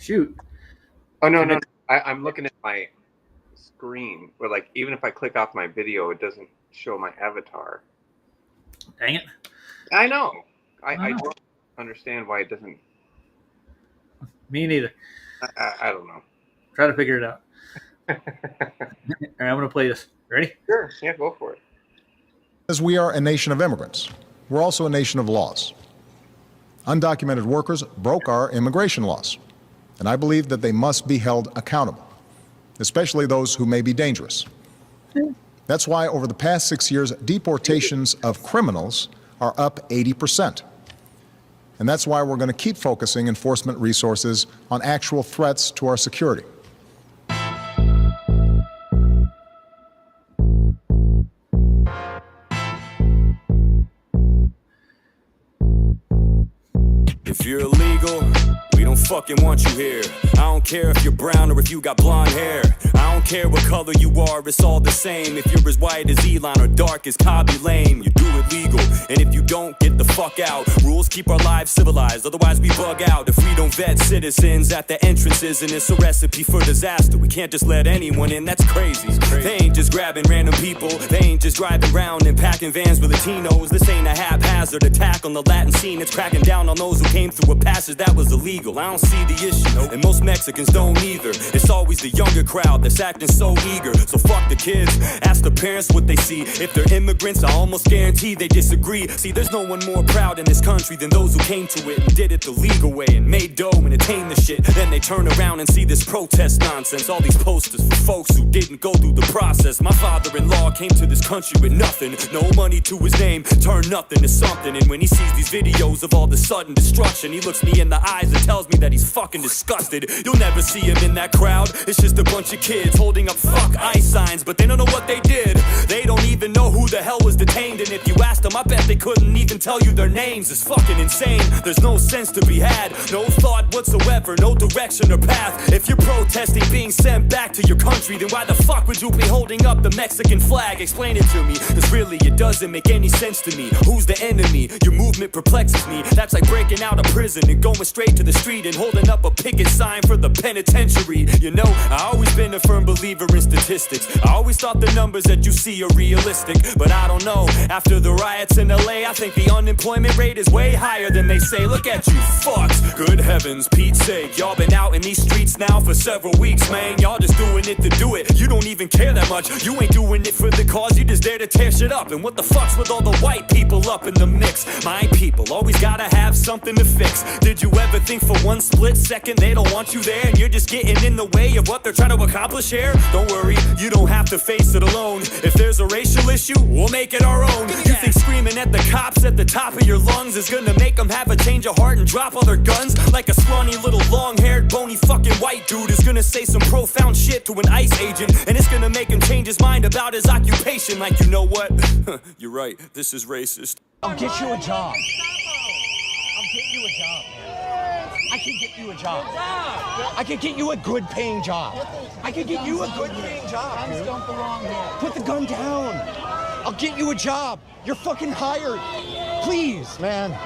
Shoot. Oh, no. I'm looking at my screen, where, like, even if I click off my video, it doesn't show my avatar. Dang it. I know. I don't understand why it doesn't. Me neither. I don't know. Try to figure it out. All right, I'm going to play this. Ready? Sure. Yeah, go for it. As we are a nation of immigrants, we're also a nation of laws. Undocumented workers broke our immigration laws, and I believe that they must be held accountable, especially those who may be dangerous. That's why over the past 6 years, deportations of criminals are up 80%. And that's why we're going to keep focusing enforcement resources on actual threats to our security. If you're illegal, we don't fucking want you here. I don't care if you're brown or if you got blonde hair. I don't care what color you are, it's all the same. If you're as white as Elon or dark as Cobby Lame, you do it legal. And if you don't, get the fuck out. Rules keep our lives civilized, otherwise we bug out. If we don't vet citizens at the entrances, and it's a recipe for disaster. We can't just let anyone in, that's crazy. They ain't just grabbing random people. They ain't just driving around and packing vans with Latinos. This ain't a haphazard attack on the Latin scene. It's cracking down on those who came through a passage that was illegal. I don't see the issue, and most Mexicans don't either. It's always the younger crowd that's acting so eager. So fuck the kids, ask the parents what they see. If they're immigrants, I almost guarantee they disagree. See, there's no one more proud in this country than those who came to it and did it the legal way and made dough and attained the shit. Then they turn around and see this protest nonsense. All these posters for folks who didn't go through the process. My father-in-law came to this country with nothing, no money to his name, turned nothing to something. And when he sees these videos of all the sudden destruction, he looks me in the eyes and tells me that he's fucking disgusted. You'll never see him in that crowd. It's just a bunch of kids holding up fuck ICE signs, but they don't know what they did. They don't even know who the hell was detained, and if you asked them, I bet they couldn't even tell you their names. It's fucking insane. There's no sense to be had, no thought whatsoever, no direction or path. If you're protesting being sent back to your country, then why the fuck would you be holding up the Mexican flag? Explain it to me, cause really it doesn't make any sense to me. Who's the enemy? Your movement perplexes me. That's like breaking out of prison and going straight to the street and holding up a picket sign for the penitentiary. You know, I always been a firm believer in statistics. I always thought the numbers that you see are realistic, but I don't know. After the riots in LA, I think the unemployment rate is way higher than they say. Look at you fucks. Good heavens, Pete's sake. Y'all been out in these streets now for several weeks, man. Y'all just doing it to do it. You don't even care that much. You ain't doing it for the cause. You just there to tear shit up. And what the fuck's with all the white people up in the mix? My people always gotta have something to fix. Did you ever think for one split second they don't want you there and you're just getting in the way of what they're trying to accomplish here? Don't worry, you don't have to face it alone. If there's a racial issue, we'll make it our own. You think screaming at the cops at the top of your lungs is gonna make them have a change of heart and drop all their guns? Like a scrawny little long-haired bony fucking white dude is gonna say some profound shit to an ICE agent, and it's gonna make him change his mind about his occupation. Like, you know what? You're right, this is racist. I'll get you a job. I'll get you a job, man. I can get you a job. I can get you a good paying job. I can get you a good paying job. Guns don't belong here. Put the gun down. I'll get you a job. You're fucking hired. Please, man.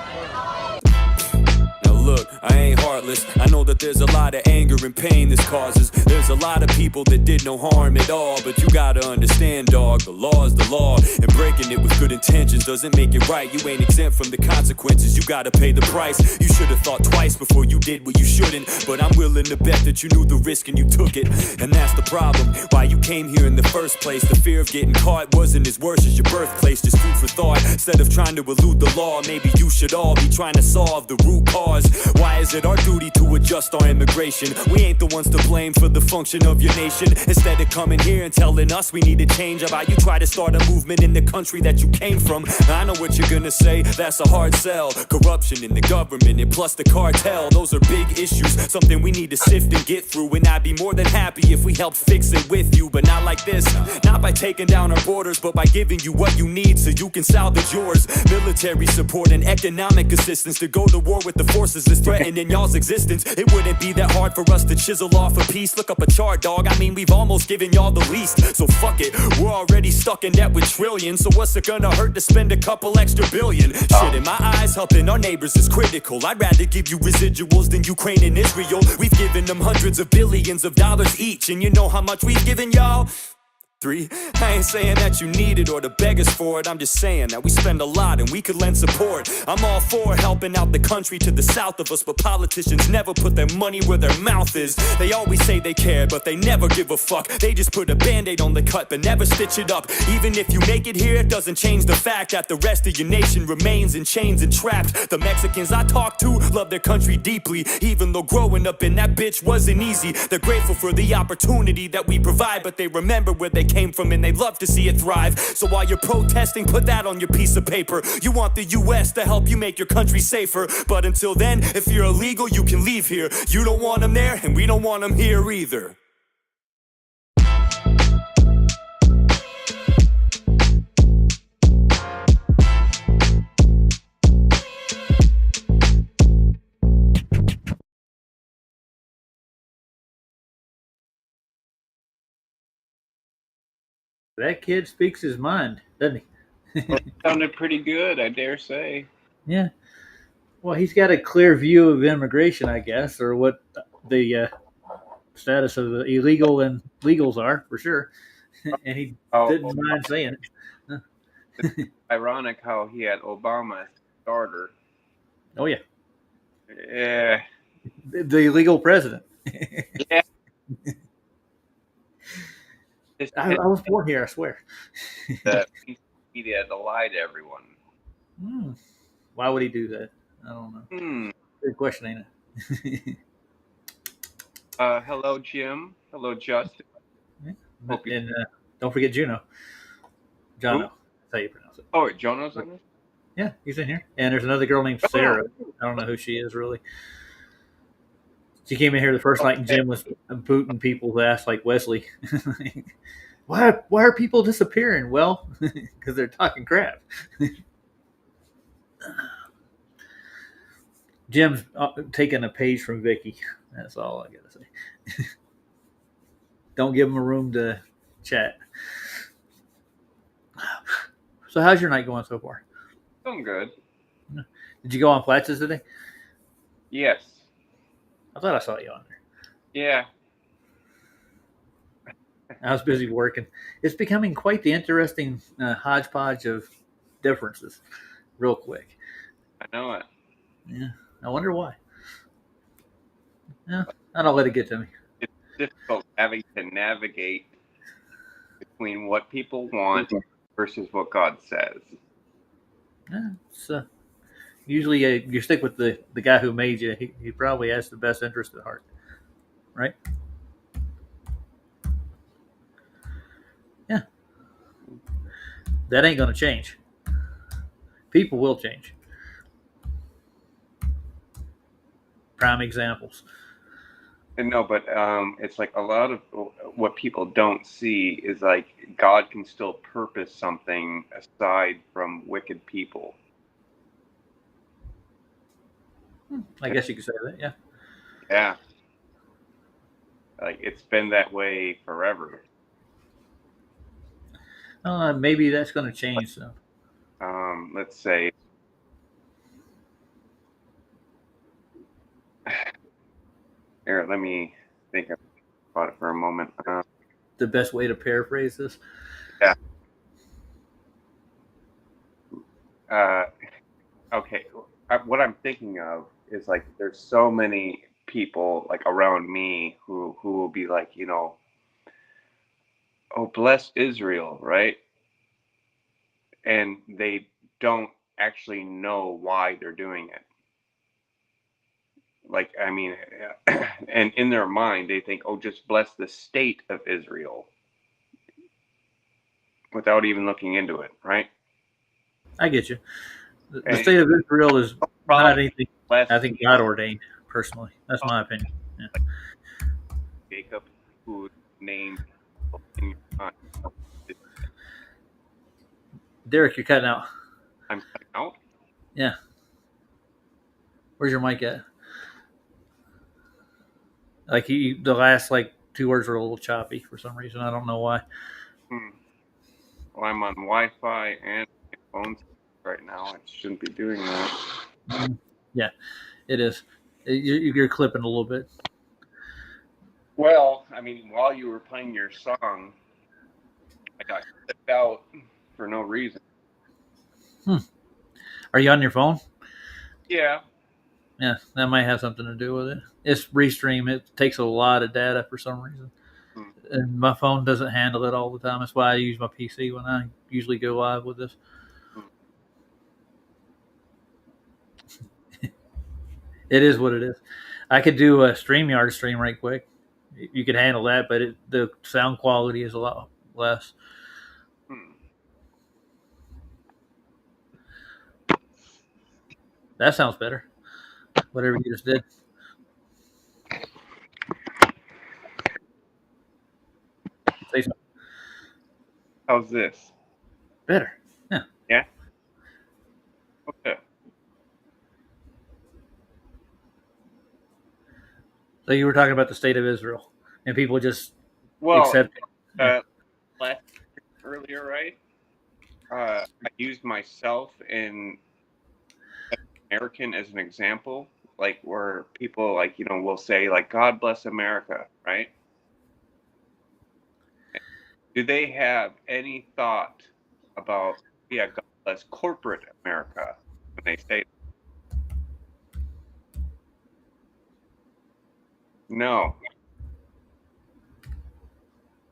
Look, I ain't heartless. I know that there's a lot of anger and pain this causes. There's a lot of people that did no harm at all. But you gotta understand, dog, the law is the law. And breaking it with good intentions doesn't make it right. You ain't exempt from the consequences, you gotta pay the price. You should've thought twice before you did what you shouldn't. But I'm willing to bet that you knew the risk and you took it. And that's the problem, why you came here in the first place. The fear of getting caught wasn't as worse as your birthplace. Just food for thought, instead of trying to elude the law. Maybe you should all be trying to solve the root cause. Why is it our duty to adjust our immigration? We ain't the ones to blame for the function of your nation. Instead of coming here and telling us we need to change, how about you try to start a movement in the country that you came from? I know what you're gonna say, that's a hard sell. Corruption in the government and plus the cartel, those are big issues, something we need to sift and get through. And I'd be more than happy if we helped fix it with you, but not like this. Not by taking down our borders, but by giving you what you need so you can salvage yours. Military support and economic assistance to go to war with the forces is threatening y'all's existence. It wouldn't be that hard for us to chisel off a piece. Look up a chart, dog. I mean, we've almost given y'all the least. So fuck it, we're already stuck in debt with trillions. So what's it gonna hurt to spend a couple extra billion? Shit, in my eyes, helping our neighbors is critical. I'd rather give you residuals than Ukraine and Israel. We've given them hundreds of billions of dollars each, and you know how much we've given y'all? 3. I ain't saying that you need it or to beg us for it. I'm just saying that we spend a lot and we could lend support. I'm all for helping out the country to the south of us, but politicians never put their money where their mouth is. They always say they care, but they never give a fuck. They just put a band-aid on the cut, but never stitch it up. Even if you make it here, it doesn't change the fact that the rest of your nation remains in chains and trapped. The Mexicans I talk to love their country deeply, even though growing up in that bitch wasn't easy. They're grateful for the opportunity that we provide, but they remember where they came from and they love to see it thrive. So while you're protesting, put that on your piece of paper. You want the US to help you make your country safer, but until then, if you're illegal, you can leave here. You don't want them there, and we don't want them here either. That kid speaks his mind, doesn't he? Sounded pretty good, I dare say. Yeah. Well, he's got a clear view of immigration, I guess, or what the status of the illegal and legals are, for sure. And he didn't mind saying it. It's ironic how he had Obama as starter. Oh, yeah. Yeah. The illegal president. Yeah. I was born here, I swear. The media had to lie to everyone. Why would he do that? I don't know. Good question, ain't it? Hello, Jim. Hello, Justin. And don't forget Juno. Jono. That's how you pronounce it. Oh, Jono's in this? Yeah, he's in here. And there's another girl named Sarah. I don't know who she is, really. She came in here the first night, and Jim was booting people's ass like Wesley. Why are people disappearing? Well, because they're talking crap. Jim's taking a page from Vicky. That's all I got to say. Don't give him a room to chat. So how's your night going so far? Doing good. Did you go on Platz's today? Yes. I thought I saw you on there. Yeah. I was busy working. It's becoming quite the interesting hodgepodge of differences real quick. I know it. Yeah. I wonder why. Yeah. I don't let it get to me. It's difficult having to navigate between what people want versus what God says. Yeah, it's, usually you stick with the guy who made you. He probably has the best interest at heart. Right? Yeah. That ain't going to change. People will change. Prime examples. And no, but it's like a lot of what people don't see is like God can still purpose something aside from wicked people. I guess you could say that, yeah. Yeah. Like it's been that way forever. Maybe that's going to change, though. Let's say. Here, let me think about it for a moment. The best way to paraphrase this? Yeah. Okay. What I'm thinking of is like there's so many people like around me who will be like, you know, oh, bless Israel, right? And they don't actually know why they're doing it. Like, I mean, and in their mind, they think, oh, just bless the state of Israel without even looking into it, right? I get you. The state of Israel is not anything I think God ordained, personally. That's my opinion. Yeah. Jacob, who named. Derek, you're cutting out. I'm cutting out? Yeah. Where's your mic at? Like the last like 2 words were a little choppy for some reason. I don't know why. Well, I'm on Wi-Fi and my phone right now. I shouldn't be doing that. Yeah, it is. You're clipping a little bit. Well, I mean, while you were playing your song, I got clipped out for no reason. Are you on your phone? Yeah. Yeah, that might have something to do with it. It's Restream. It takes a lot of data for some reason. Hmm. And my phone doesn't handle it all the time. That's why I use my PC when I usually go live with this. It is what it is. I could do a StreamYard stream right quick. You could handle that, but the sound quality is a lot less. That sounds better. Whatever you just did. Say something. How's this? Better. Yeah. Yeah. Okay. So you were talking about the state of Israel and people just Well, accept it. last earlier, right? I used myself in American as an example, like where people like will say like God bless America, right? Do they have any thought about God bless corporate America when they say no,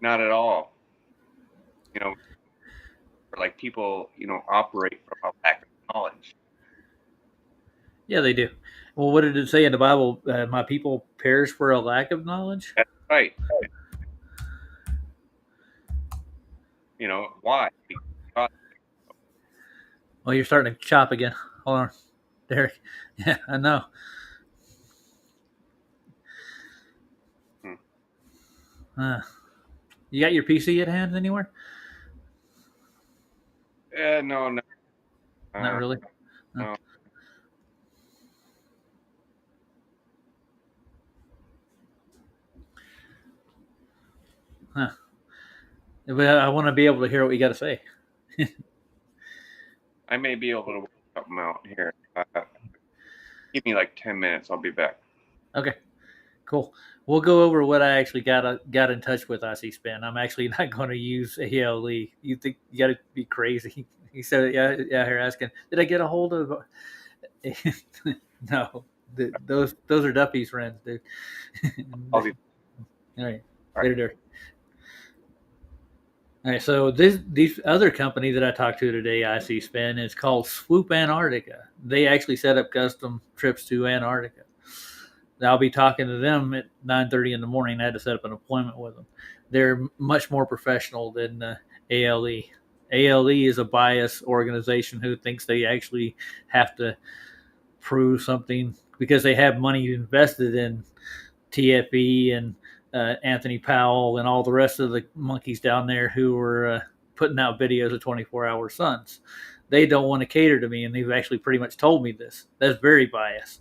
not at all. Like people operate from a lack of knowledge. Yeah, they do. Well, what did it say in the Bible? My people perish for a lack of knowledge. That's right. Why? Because Well, you're starting to chop again. Hold on, Derek. Yeah, I know. You got your PC at hand anywhere? no, no, Not really. no. Huh. But I want to be able to hear what you got to say. I may be able to work something out here. Give me like 10 minutes. I'll be back. Okay, cool. We'll go over what I actually got in touch with IC Spin. I'm actually not going to use ALE. You think you got to be crazy? He said, "Yeah, here asking, did I get a hold of?" No, those are Duffy's friends, dude. I'll be All right, All right. later, Derek. All right, so these other company that I talked to today, IC Spin, is called Swoop Antarctica. They actually set up custom trips to Antarctica. I'll be talking to them at 9:30 in the morning. I had to set up an appointment with them. They're much more professional than ALE. ALE is a biased organization who thinks they actually have to prove something because they have money invested in TFE and Anthony Powell and all the rest of the monkeys down there who were putting out videos of 24-hour suns. They don't want to cater to me, and they've actually pretty much told me this. That's very biased.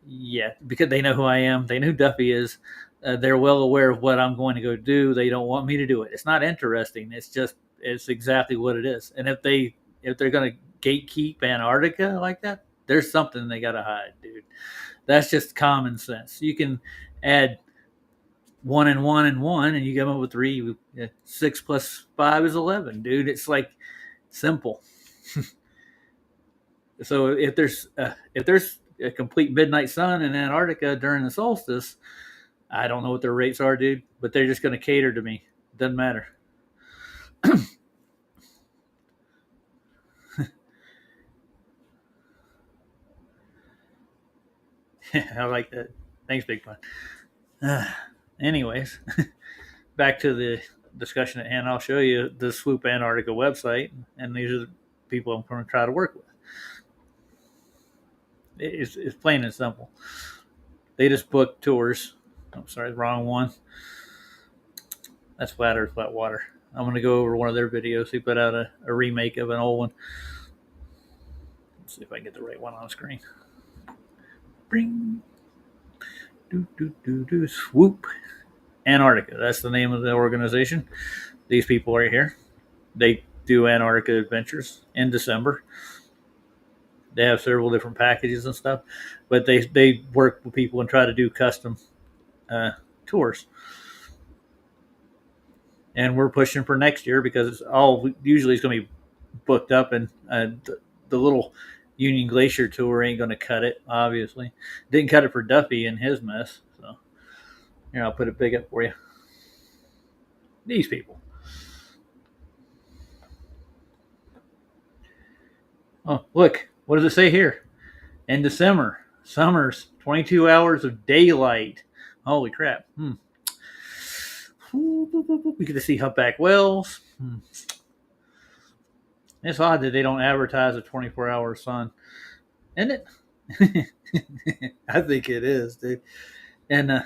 Yeah, because they know who I am. They know who Duffy is. They're well aware of what I'm going to go do. They don't want me to do it. It's not interesting. It's exactly what it is. And if they're going to gatekeep Antarctica like that, there's something they got to hide, dude. That's just common sense. You can add 1 and 1 and 1, and you come up with 3. 6 plus 5 is 11, dude. It's like simple. So if there's a complete midnight sun in Antarctica during the solstice, I don't know what their rates are, dude, but they're just going to cater to me. Doesn't matter. I like that. Thanks, Big Pun. Anyways, back to the discussion at hand. I'll show you the Swoop Antarctica website, and these are the people I'm going to try to work with. It's plain and simple. They just book tours. I'm sorry, wrong one. That's Flat Earth, Flat Water. I'm going to go over one of their videos. He put out a remake of an old one. Let's see if I can get the right one on screen. Bring. Swoop Antarctica. That's the name of the organization. These people right here, they do Antarctica adventures in December. They have several different packages and stuff, but they work with people and try to do custom tours. And we're pushing for next year because it's all usually it's going to be booked up, and the little Union Glacier tour ain't going to cut it. Obviously, didn't cut it for Duffy and his mess. So here, I'll put it big up for you. These people. Oh, look. What does it say here? In December, summers, 22 hours of daylight. Holy crap. We get to see humpback whales. It's odd that they don't advertise a 24-hour sun. Isn't it? I think it is, dude. And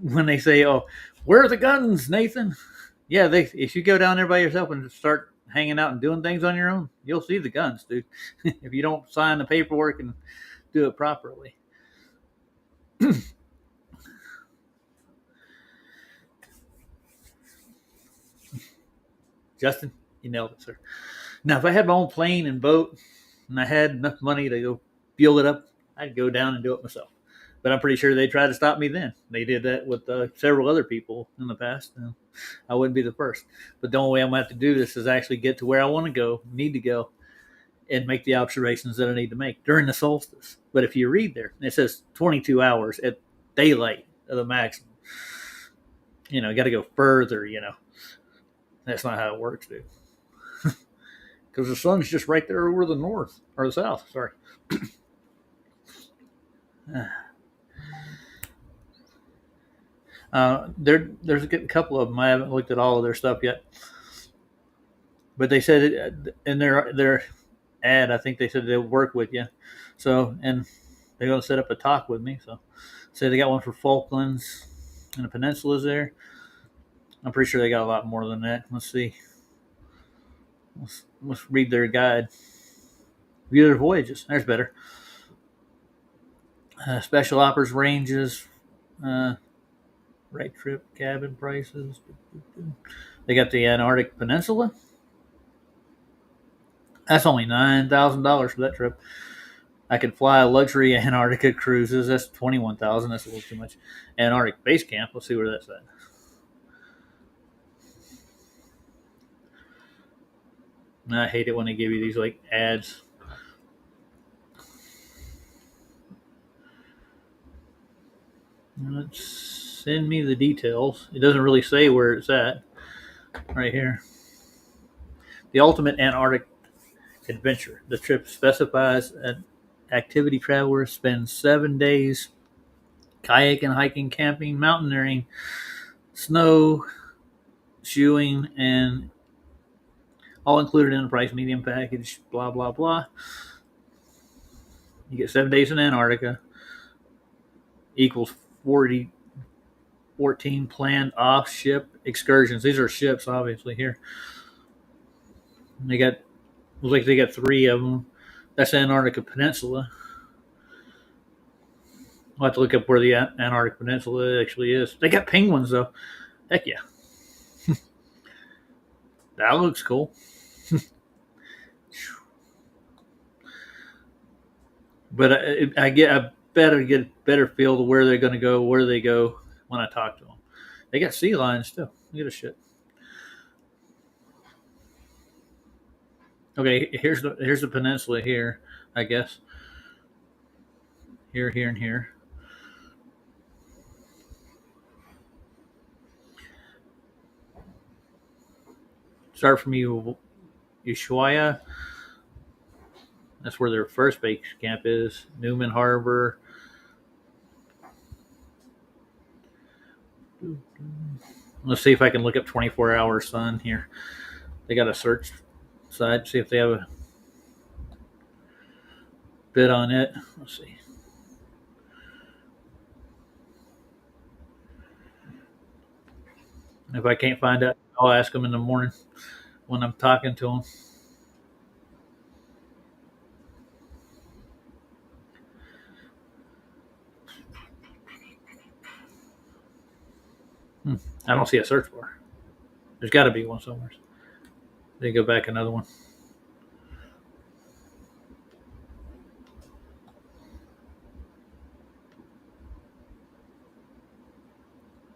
when they say, oh, where are the guns, Nathan? Yeah, if you go down there by yourself and start hanging out and doing things on your own, you'll see the guns, dude. If you don't sign the paperwork and do it properly. Justin, you nailed it, sir. Now, if I had my own plane and boat and I had enough money to go fuel it up, I'd go down and do it myself. But I'm pretty sure they tried to stop me then. They did that with several other people in the past. I wouldn't be the first. But the only way I'm going to have to do this is actually get to where I want to go, need to go, and make the observations that I need to make during the solstice. But if you read there, it says 22 hours at daylight of the maximum. You got to go further, That's not how it works, dude. Because the sun's just right there over the north, or the south, sorry. There's a couple of them. I haven't looked at all of their stuff yet. But they said in their ad, I think they said they'll work with you. So, and they're going to set up a talk with me. So, say they got one for Falklands and the peninsulas there. I'm pretty sure they got a lot more than that. Let's see. Let's read their guide. View their voyages. There's better. Special offers ranges. Right trip, cabin prices. They got the Antarctic Peninsula. That's only $9,000 for that trip. I could fly luxury Antarctica cruises. That's $21,000. That's a little too much. Antarctic base camp. Let's see where that's at. I hate it when they give you these like ads. Let's send me the details. It doesn't really say where it's at. Right here. The ultimate Antarctic adventure. The trip specifies an activity travelers spend 7 days kayaking, hiking, camping, mountaineering, snow shoeing, and all included in the price medium package, blah, blah, blah. You get 7 days in Antarctica, equals 14 planned off-ship excursions. These are ships, obviously, here. They got 3 of them. That's the Antarctica Peninsula. I'll have to look up where the Antarctic Peninsula actually is. They got penguins, though. Heck yeah. That looks cool. But I better get a better feel to where they're going to go, where they go when I talk to them. They got sea lions too. Look at this shit. Okay, here's the peninsula here, I guess. Here, and here. Start from Ushuaia. That's where their first base camp is. Newman Harbor. Let's see if I can look up 24-hour sun here. They got a search site. See if they have a bid on it. Let's see. If I can't find out, I'll ask them in the morning when I'm talking to them. I don't see a search bar. There's got to be one somewhere. They go back another one.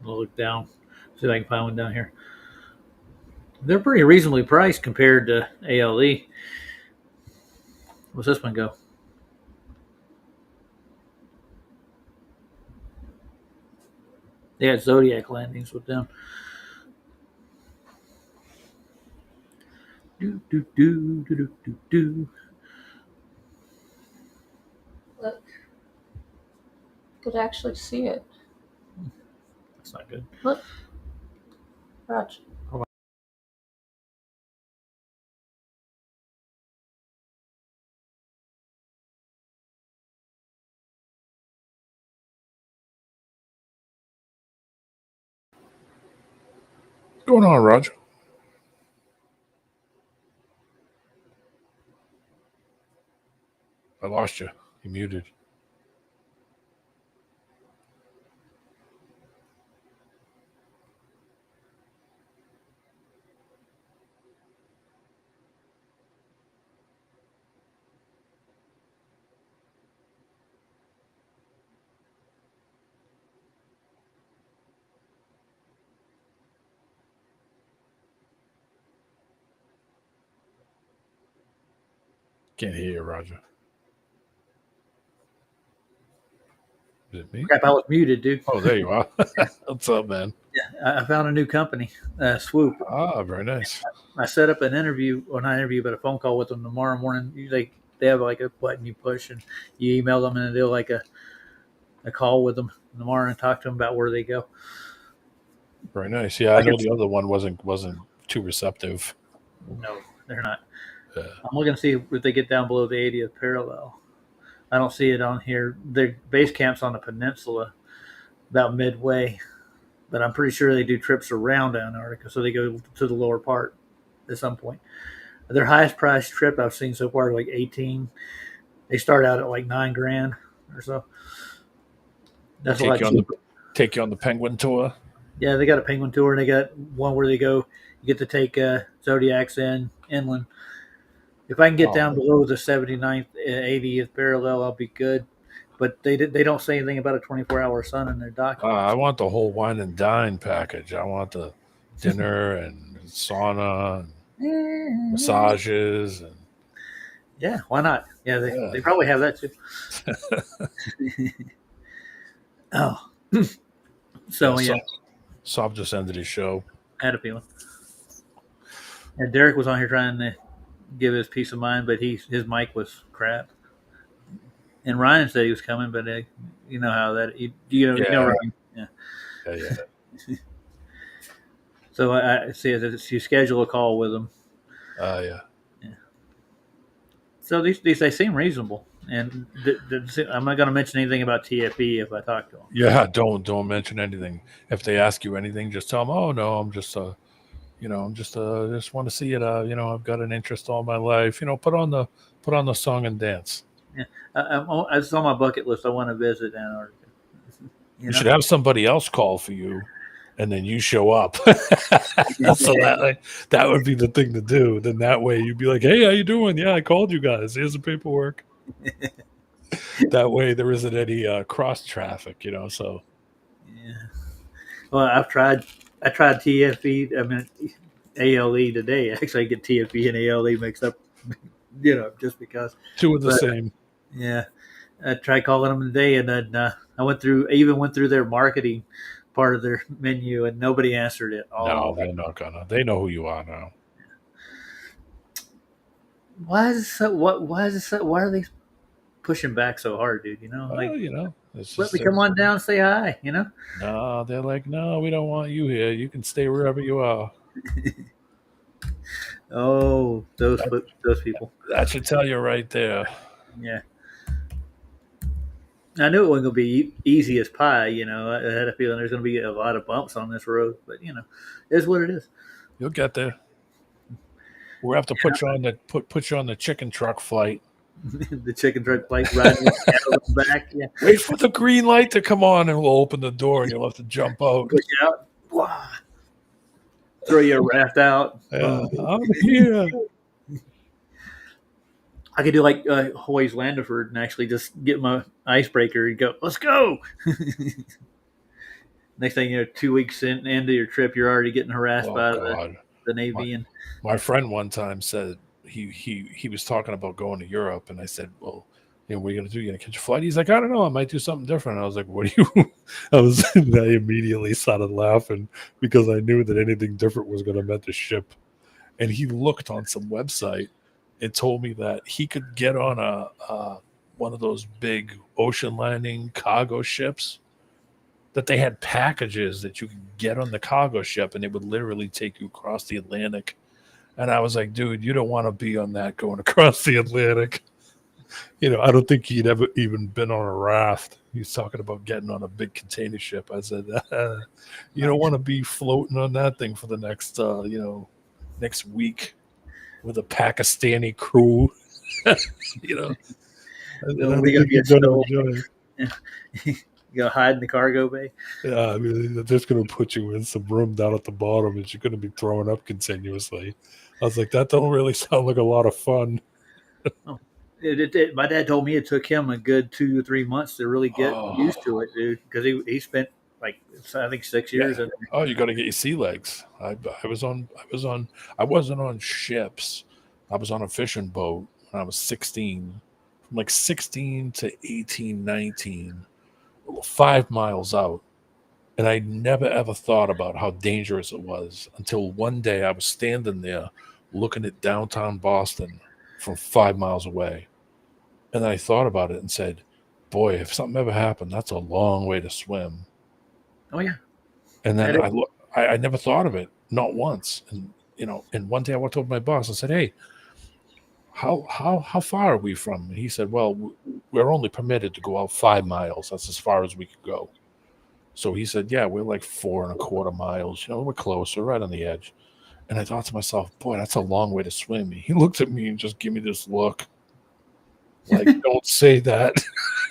I'll look down, see if I can find one down here. They're pretty reasonably priced compared to ALE. What's this one go? They had Zodiac landings with them. Do do do do do do do. Look. Could actually see it. That's not good. Look. Raj. What's going on, Roger? I lost you. You muted. Can't hear you, Roger. Is it me? Crap, I was muted, dude. Oh, there you are. What's up, man? Yeah, I found a new company, Swoop. Ah, very nice. I set up an interview, or not interview, but a phone call with them tomorrow morning. They have like a button you push and you email them, and they'll like a call with them tomorrow and talk to them about where they go. Very nice. Yeah, I know the other one wasn't too receptive. No, they're not. Yeah. I'm looking to see if they get down below the 80th parallel. I don't see it on here. Their base camp's on the peninsula, about midway, but I'm pretty sure they do trips around Antarctica, so they go to the lower part at some point. Their highest price trip I've seen so far is like 18. They start out at like $9,000 or so. That's take you on the penguin tour. Yeah, they got a penguin tour, and they got one where they go. You get to take Zodiacs inland. If I can get down below the 79th, 80th parallel, I'll be good. But they don't say anything about a 24-hour sun in their document. I want the whole wine and dine package. I want the dinner and sauna and massages. And yeah, why not? Yeah, they probably have that too. Oh. So, yeah. Sob just ended his show. I had a feeling. And Derek was on here trying to give his peace of mind, but his mic was crap. And Ryan said he was coming, but you know how that you know Ryan. Yeah. So I see that you schedule a call with them. Yeah. So these they seem reasonable, and I'm not going to mention anything about TFE if I talk to them. Yeah, don't mention anything. If they ask you anything, just tell them, "Oh no, I'm just just want to see it. I've got an interest all my life. Put on the song and dance." Yeah, it's on my bucket list. I want to visit Antarctica. You should have somebody else call for you, and then you show up. So that would be the thing to do. Then that way you'd be like, "Hey, how you doing? Yeah, I called you guys. Here's the paperwork." That way there isn't any cross traffic, So yeah. Well, I tried TFE. I mean ALE today. Actually, I get TFE and ALE mixed up. Just because two of the same. Yeah, I tried calling them today, and then I even went through their marketing part of their menu, and nobody answered it. No, they're not gonna. They know who you are now. Why is it so? Why is it so? Why are they pushing back so hard, dude? Let me come on down, and say hi. No, they're like, no, we don't want you here. You can stay wherever you are. Oh, those people. That should tell you right there. Yeah. I knew it wasn't going to be easy as pie. I had a feeling there's going to be a lot of bumps on this road, but it's what it is. You'll get there. We'll have to put you on the chicken truck flight. The chicken truck flight riding back. Yeah. Wait for the green light to come on, and we'll open the door, and you'll have to jump out. Push out. throw you a raft out. I'm here. I could do like Hoy's Landiford and actually just get my icebreaker and go, let's go. Next thing you know, 2 weeks into your trip, you're already getting harassed by the Navy. And My friend one time said he was talking about going to Europe, and I said, well, what are you going to do? You going to catch a flight? He's like, I don't know. I might do something different. I was like, what do you? I immediately started laughing because I knew that anything different was going to meant the ship. And he looked on some website and told me that he could get on a one of those big ocean landing cargo ships, that they had packages that you could get on the cargo ship, and it would literally take you across the Atlantic. And I was like, dude, you don't want to be on that going across the Atlantic. I don't think he'd ever even been on a raft. He's talking about getting on a big container ship. I said, you don't want to be floating on that thing for the next, next week with a Pakistani crew. You're gonna hide in the cargo bay. Yeah, I mean, they're just gonna put you in some room down at the bottom, and you're gonna be throwing up continuously. I was like, that don't really sound like a lot of fun. My dad told me it took him a good 2 or 3 months to really get used to it, dude. Because he spent like I think 6 years. Yeah. You got to get your sea legs. I wasn't on ships. I was on a fishing boat when I was 16. From like 16 to 18, 19, 5 miles out. And I never ever thought about how dangerous it was until one day I was standing there looking at downtown Boston from 5 miles away. And I thought about it and said, boy, if something ever happened, that's a long way to swim. Oh, yeah. And then I never thought of it, not once. And, and one day I walked over to my boss and said, hey, how far are we from? And he said, well, we're only permitted to go out 5 miles. That's as far as we could go. So he said, yeah, we're like 4.25 miles. We're closer, right on the edge. And I thought to myself, boy, that's a long way to swim. He looked at me and just gave me this look. Like, don't say that.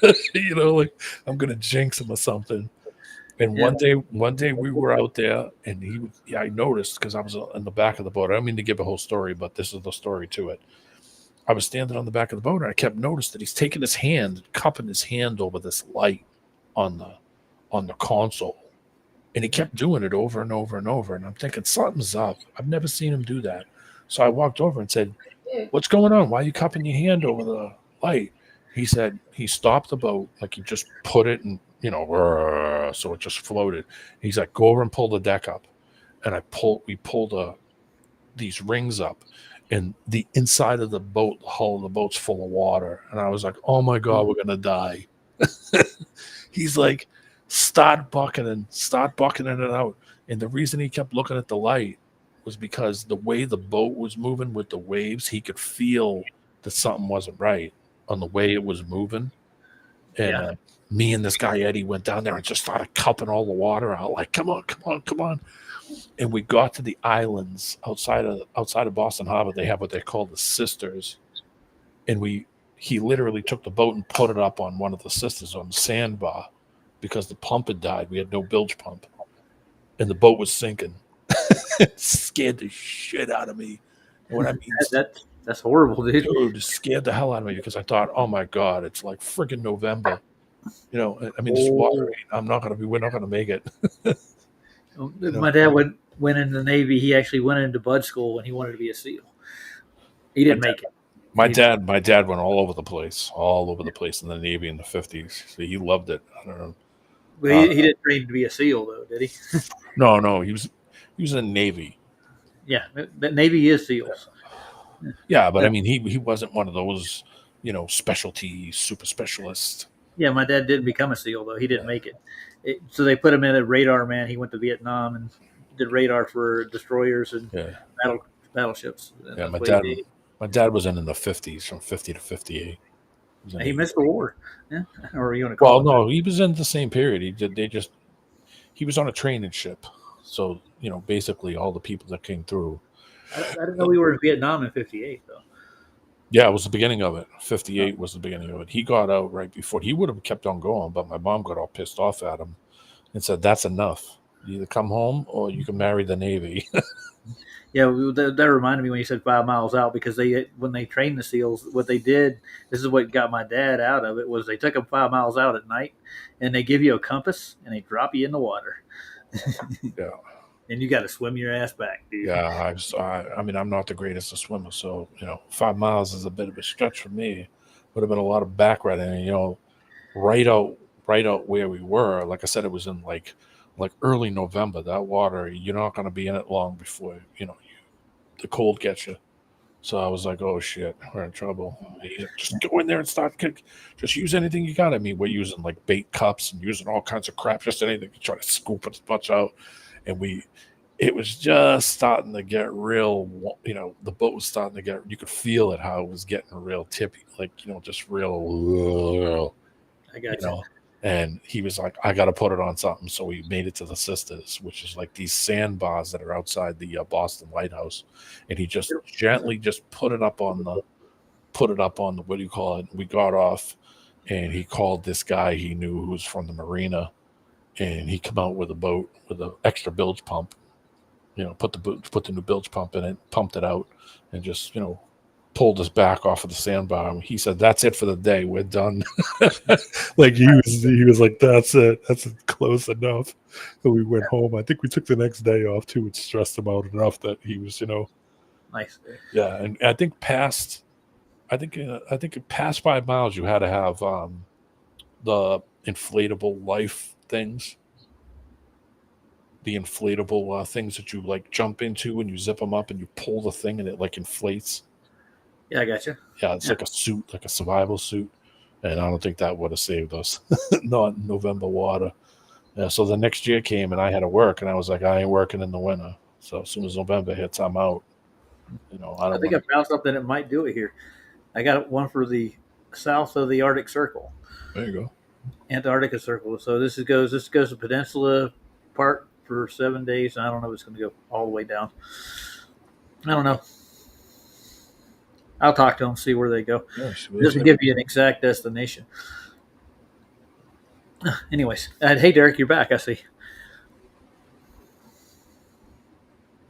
Like I'm going to jinx him or something. And one day we were out there, and I noticed, because I was in the back of the boat. I don't mean to give a whole story, but this is the story to it. I was standing on the back of the boat, and I kept noticing that he's taking his hand, cupping his hand over this light on the console. And he kept doing it over and over and over. And I'm thinking, something's up. I've never seen him do that. So I walked over and said, what's going on? Why are you cupping your hand over the light? He said he stopped the boat, like he just put it in, so it just floated. He's like, go over and pull the deck up. And we pulled these rings up, and the inside of the boat, the hull of the boat's full of water. And I was like, oh my God, we're going to die. He's like, start bucketing it out. And the reason he kept looking at the light was because the way the boat was moving with the waves, he could feel that something wasn't right on the way it was moving. And me and this guy Eddie went down there and just started cupping all the water out, like, come on. And we got to the islands outside of Boston Harbor. They have what they call the Sisters. And he literally took the boat and put it up on one of the Sisters on the sandbar, because the pump had died. We had no bilge pump, and the boat was sinking. It scared the shit out of me. And what I mean, that's horrible, dude. It scared the hell out of me, because I thought, oh my God, it's like freaking November. I mean, this water, we're not going to make it. My dad went into the Navy. He actually went into Bud School when he wanted to be a SEAL. He didn't make it. My dad went all over the place in the Navy in the 50s. So he loved it. I don't know. But he didn't train to be a SEAL, though, did he? No, he was in the Navy. Yeah, but Navy is SEALs. Yeah, but I mean, he wasn't one of those, specialty super specialists. Yeah, my dad didn't become a SEAL, though. He didn't make it. So they put him in a radar man. He went to Vietnam and did radar for destroyers and battleships. Yeah, my dad was in the 50s, from 50 to 58. He missed the war. Yeah, or you want to call? Well, no, he was in the same period. He was on a training ship. So basically all the people that came through. I didn't know we were in Vietnam in 58, though. Yeah, it was the beginning of it. 58 was the beginning of it. He got out right before. He would have kept on going, but my mom got all pissed off at him and said, that's enough. You either come home or you can marry the Navy. Yeah, that reminded me when you said 5 miles out, because when they trained the SEALs, what they did, this is what got my dad out of it, was they took them 5 miles out at night, and they give you a compass and they drop you in the water. Yeah. And you got to swim your ass back, dude. Yeah, I mean, I'm not the greatest of swimmer, so 5 miles is a bit of a stretch for me. Would have been a lot of back riding, right out where we were. Like I said, it was in like early November. That water, you're not going to be in it long before the cold gets you. So I was like, oh shit, we're in trouble. Just go in there and start just use anything you got. I mean, we're using like bait cups and using all kinds of crap, just anything to try to scoop as much out. And it was just starting to get real, the boat was starting to get, you could feel it, how it was getting real tippy, like, just real, I got you. And he was like, I got to put it on something. So we made it to the Sisters, which is like these sandbars that are outside the Boston Lighthouse. And he just gently just put it up on the, what do you call it? We got off, and he called this guy he knew who was from the marina, and he come out with a boat with an extra bilge pump, put the new bilge pump in it, pumped it out, and just, pulled us back off of the sandbar. He said, that's it for the day. We're done. Like he was like, that's it. That's close enough. So we went home. I think we took the next day off too. It stressed him out enough that he was, Nice. Yeah. And I think past 5 miles, you had to have the inflatable life things. The inflatable things that you like jump into and you zip them up and you pull the thing and it like inflates. Yeah, I got you. Yeah, it's like a suit, like a survival suit. And I don't think that would have saved us. Not November water. Yeah, so the next year came and I had to work, and I was like, I ain't working in the winter. So as soon as November hits, I'm out. I think I found something that might do it here. I got one for the south of the Arctic Circle. There you go. Antarctica Circle. So this goes to Peninsula part for 7 days. I don't know if it's going to go all the way down. I don't know. I'll talk to them, see where they go. Yeah, it doesn't give you an exact destination. Anyways, hey Derek, you're back. I see.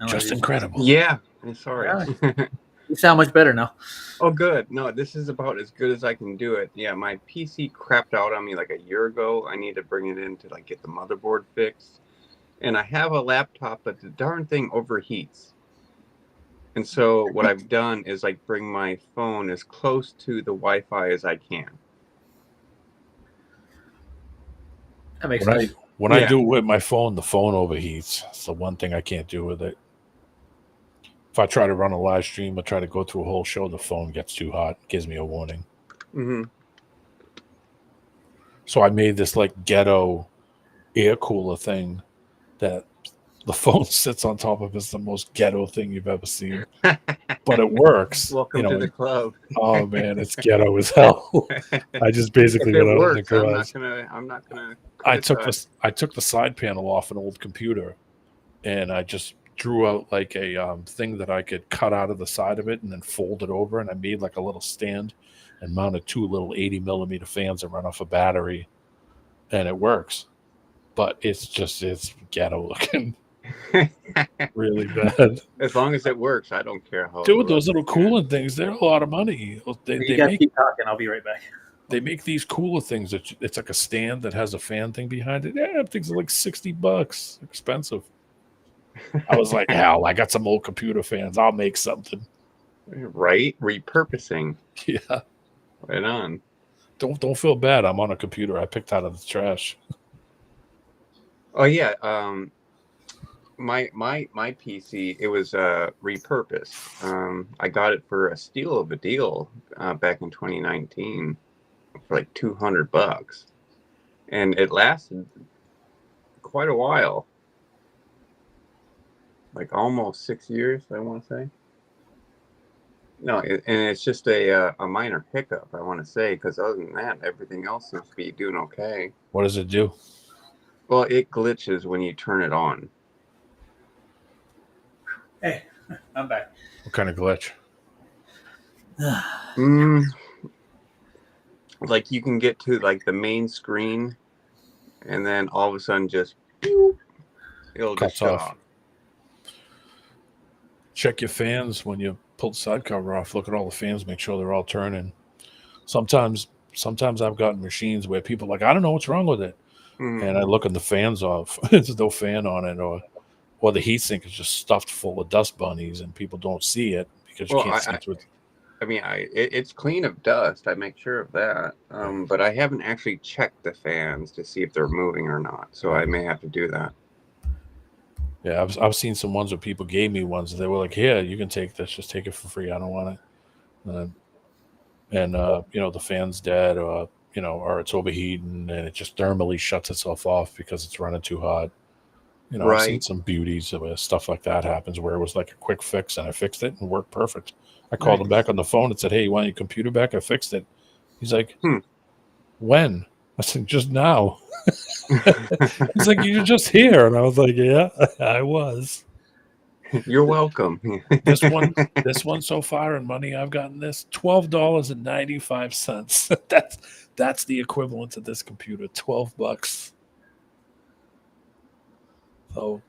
Just incredible. Yeah, I'm sorry. You sound much better now. Oh, good. No, this is about as good as I can do it. Yeah, my PC crapped out on me like a year ago. I need to bring it in to get the motherboard fixed. And I have a laptop, but the darn thing overheats. And so what I've done is bring my phone as close to the Wi-Fi as I can. That makes sense. When I do it with my phone, the phone overheats. It's the one thing I can't do with it. If I try to run a live stream or try to go through a whole show, the phone gets too hot. It gives me a warning. Mm-hmm. So I made this ghetto air cooler thing that the phone sits on top of. It's the most ghetto thing you've ever seen, but it works. Welcome to the club. Oh man, it's ghetto as hell. I just basically got out in the garage. I'm not gonna. I took the side panel off an old computer, and I just drew out a thing that I could cut out of the side of it and then fold it over, and I made a little stand and mounted 2 little 80mm fans that run off a battery, and it works. But it's ghetto looking. Really bad. As long as it works, I don't care how. Dude, those little cooling things, they're a lot of money. You gotta keep talking. I'll be right back. They make these cooler things that it's like a stand that has a fan thing behind it. Yeah, things are $60. Expensive. I was like, hell, I got some old computer fans. I'll make something. Right? Repurposing. Yeah. Right on. Don't feel bad. I'm on a computer I picked out of the trash. Oh yeah. My PC, it was repurposed. I got it for a steal of a deal back in 2019 for $200, and it lasted quite a while, almost 6 years, I want to say. No, and it's just a minor hiccup, I want to say, because other than that, everything else seems to be doing okay. What does it do? Well, it glitches when you turn it on. Hey, I'm back. What kind of glitch? You can get to the main screen, and then all of a sudden just boop, it'll Cuts just shut off. off. Check your fans when you pull the side cover off. Look at all the fans. Make sure they're all turning. Sometimes I've gotten machines where people are like, I don't know what's wrong with it, and I look at the fans off. There's no fan on it, or the heatsink is just stuffed full of dust bunnies, and people don't see it because you can't see through it. I mean, it's clean of dust. I make sure of that. But I haven't actually checked the fans to see if they're moving or not. So I may have to do that. Yeah, I've seen some ones where people gave me ones. They were like, "Here, you can take this. Just take it for free. I don't want it." The fan's dead, or it's overheating, and it just thermally shuts itself off because it's running too hot. I've seen some beauties where stuff like that happens, where it was like a quick fix, and I fixed it and worked perfect. I called him back on the phone and said, "Hey, you want your computer back? I fixed it." He's like, "When?" I said, "Just now." He's like, "You're just here," and I was like, "Yeah, I was." You're welcome. This one so far in money I've gotten this $12.95. That's the equivalent to this computer, $12. So,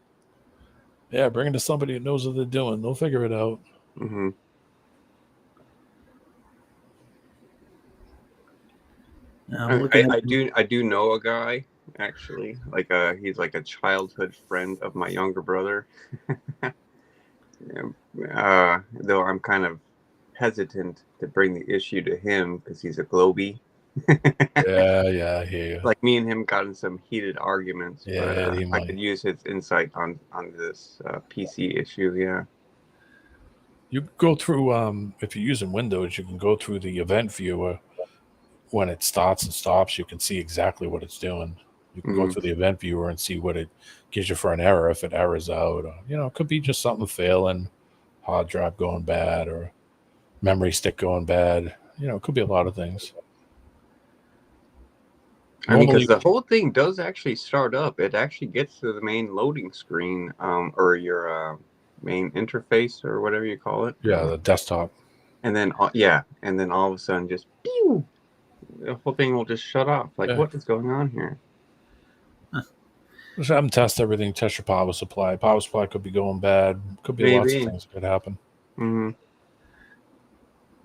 yeah, bring it to somebody who knows what they're doing. They'll figure it out. Mm-hmm. Now, I'm looking I do know a guy actually. Like he's like a childhood friend of my younger brother. Though I'm kind of hesitant to bring the issue to him because he's a Globie. Yeah, I hear you. Like me and him got in some heated arguments. Yeah, but I could use his insight on this PC issue. Yeah. You can go through, if you're using Windows, you can go through the event viewer. When it starts and stops, you can see exactly what it's doing. You can go through the event viewer and see what it gives you for an error, if it errors out. Or, it could be just something failing, hard drive going bad, or memory stick going bad. It could be a lot of things. I mean, because the whole thing does actually start up. It actually gets to the main loading screen, or your main interface, or whatever you call it. Yeah, the desktop. And then, all of a sudden, just pew, the whole thing will just shut off. Like, what is going on here? Just have them test everything. Test your power supply. Power supply could be going bad. Could be lots of things that could happen. Mm-hmm.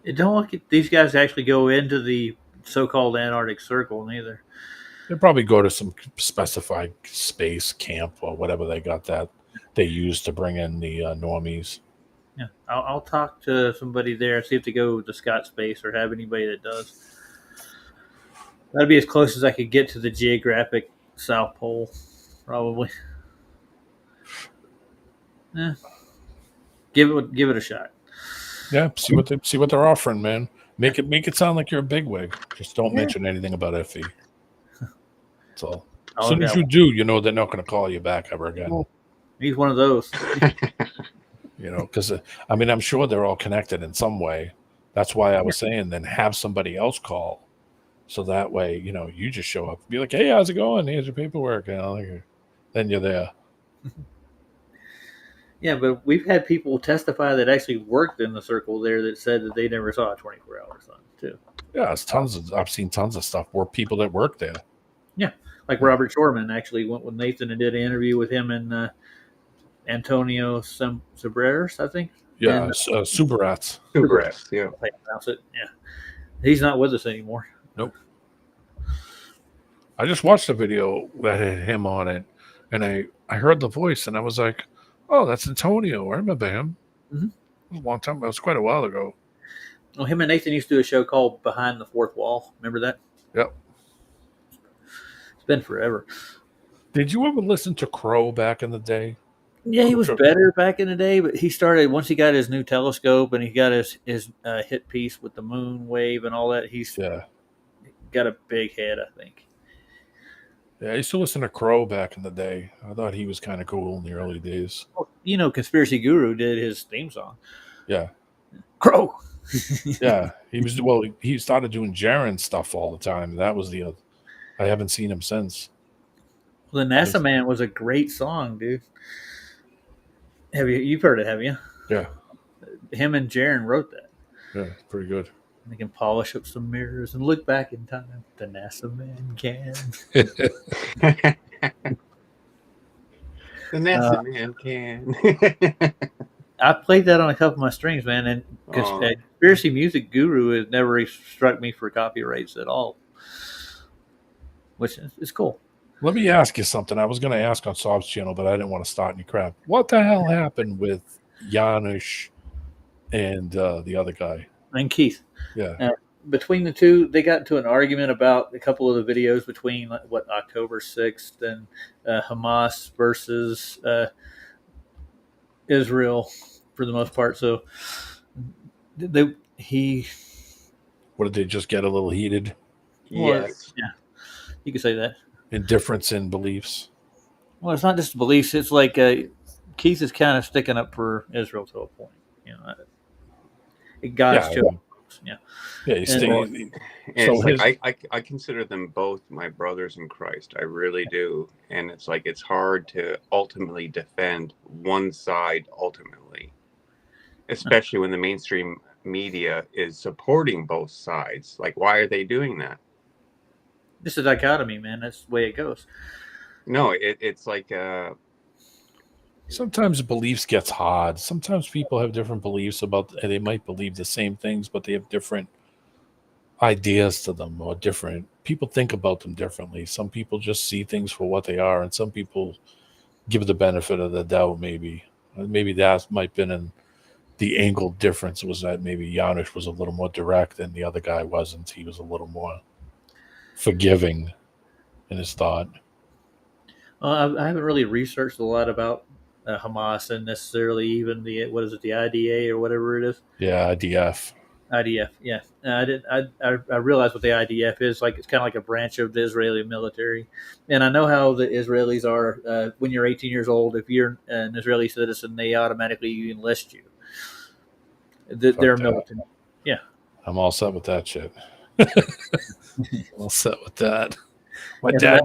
It don't look at these guys actually go into the so-called Antarctic Circle neither. They probably go to some specified space camp or whatever they got that they use to bring in the normies. Yeah, I'll talk to somebody there, see if they go to Scott Space or have anybody that does. That'd be as close as I could get to the geographic South Pole, probably. Yeah, give it a shot. Yeah, see what they're offering, man. Make it sound like you're a bigwig. Just don't mention anything about FE. That's all. As soon as you do, they're not going to call you back ever again. Well, he's one of those. Because I'm sure they're all connected in some way. That's why I was saying then have somebody else call, so that way you just show up, be like, "Hey, how's it going? Here's your paperwork," then you're there. Yeah, but we've had people testify that actually worked in the circle there that said that they never saw a 24-hour sun too. Yeah, I've seen tons of stuff where people that work there. Yeah, like Robert Shorman actually went with Nathan and did an interview with him and Antonio Sobreras, I think. Yeah, Subarats. Subarats, yeah. I pronounce it. Yeah, he's not with us anymore. Nope. I just watched a video that had him on it, and I heard the voice, and I was like, "Oh, that's Antonio. I remember him." Mm-hmm. It was a long time. It was quite a while ago. Well, him and Nathan used to do a show called Behind the Fourth Wall. Remember that? Yep. It's been forever. Did you ever listen to Crow back in the day? Yeah, he was better back in the day, but he started once he got his new telescope and he got his hit piece with the moon wave and all that. He's got a big head, I think. Yeah, I used to listen to Crow back in the day. I thought he was kind of cool in the early days. Well, Conspiracy Guru did his theme song. Yeah. Crow. Yeah, he started doing Jaren stuff all the time. That was I haven't seen him since. Well, the NASA Man was a great song, dude. You've heard it, have you? Yeah. Him and Jaren wrote that. Yeah, pretty good. They can polish up some mirrors and look back in time. The NASA Man can. The Nessie Man can. I played that on a couple of my streams, man, and because Oh. Conspiracy Music Guru has never struck me for copyrights at all, which is cool. Let me ask you something. I was going to ask on Sob's channel, but I didn't want to start any crap. What the hell happened with Janusz and the other guy? And Keith, Yeah. between the two, they got into an argument about a couple of the videos between October 6th and Hamas versus Israel for the most part. So What did they just get a little heated? Yes. Yeah, you could say that. Indifference in beliefs. Well, it's not just beliefs. It's like Keith is kind of sticking up for Israel to a point. You know, God's Yeah, children. Yeah. Yeah, he's And- still, And So it's like I consider them both my brothers in Christ. I really do. And it's like it's hard to ultimately defend one side ultimately. Especially when the mainstream media is supporting both sides. Like, why are they doing that? This is a dichotomy, man. That's the way it goes. No, it's like sometimes beliefs gets hard. Sometimes people have different beliefs about, and they might believe the same things, but they have different ideas to them, or different people think about them differently. Some people just see things for what they are, and some people give the benefit of the doubt. Maybe that might have been in the angle difference, was that maybe Janusz was a little more direct and the other guy wasn't. He was a little more forgiving in his thought. I haven't really researched a lot about Hamas and necessarily even the IDA or whatever it is. Yeah, IDF. IDF, yeah. I realize what the IDF is. Like, it's kind of like a branch of the Israeli military, and I know how the Israelis are. When you're 18 years old, if you're an Israeli citizen, they automatically enlist you. They're that. military. Yeah, I'm all set with that shit. All set with that. My Yeah,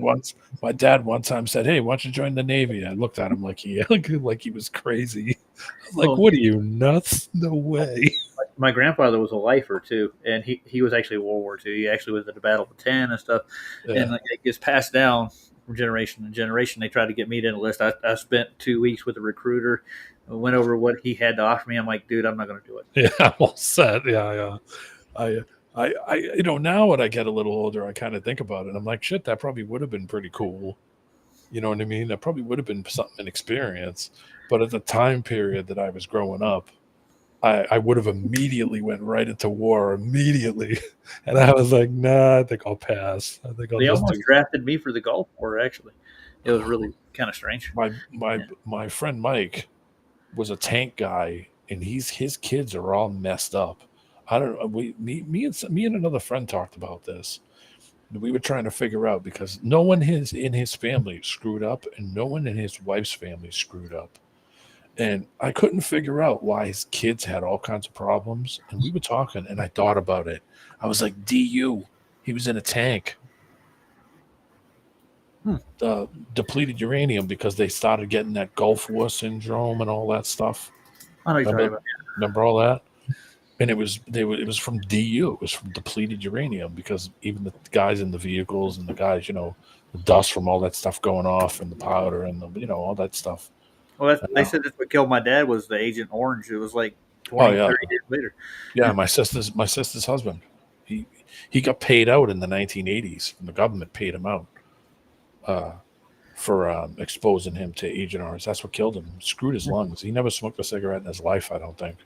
dad one time said, "Hey, why don't you join the Navy?" I looked at him like he was crazy. I was like, Well- "What are you, nuts? No way!" my grandfather was a lifer too, and he was actually in World War II. He actually was at the Battle of the 10 and stuff, and like, it gets passed down from generation to generation. They tried to get me to enlist. I spent 2 weeks with a recruiter, went over what he had to offer me. I'm like, dude, I'm not going to do it. Yeah, I'm all set. Yeah. I now when I get a little older, I kind of think about it. I'm like, shit, that probably would have been pretty cool. You know what I mean? That probably would have been something, an experience. But at the time period that I was growing up, I would have immediately went right into war immediately. And I was like, nah, I think I'll pass. I think I'll They just almost do. drafted me for the Gulf War. Actually, it was really kind of strange. My friend Mike was a tank guy, and his kids are all messed up. I don't know. Me and another friend talked about this. We were trying to figure out, because no one in his family screwed up, and no one in his wife's family screwed up. And I couldn't figure out why his kids had all kinds of problems. And we were talking, and I thought about it. I was like, DU, he was in a tank. Depleted uranium, because they started getting that Gulf War syndrome and all that stuff. I know you're talking about. Remember all that? And it was from DU. It was from depleted uranium, because even the guys in the vehicles and the guys, the dust from all that stuff going off, and the powder and all that stuff. Well, they said that's what killed my dad was the Agent Orange. It was like 20, 30 years later. Yeah, my sister's husband. He got paid out in the 1980s. The government paid him out for exposing him to Agent Orange. That's what killed him. Screwed his lungs. He never smoked a cigarette in his life, I don't think.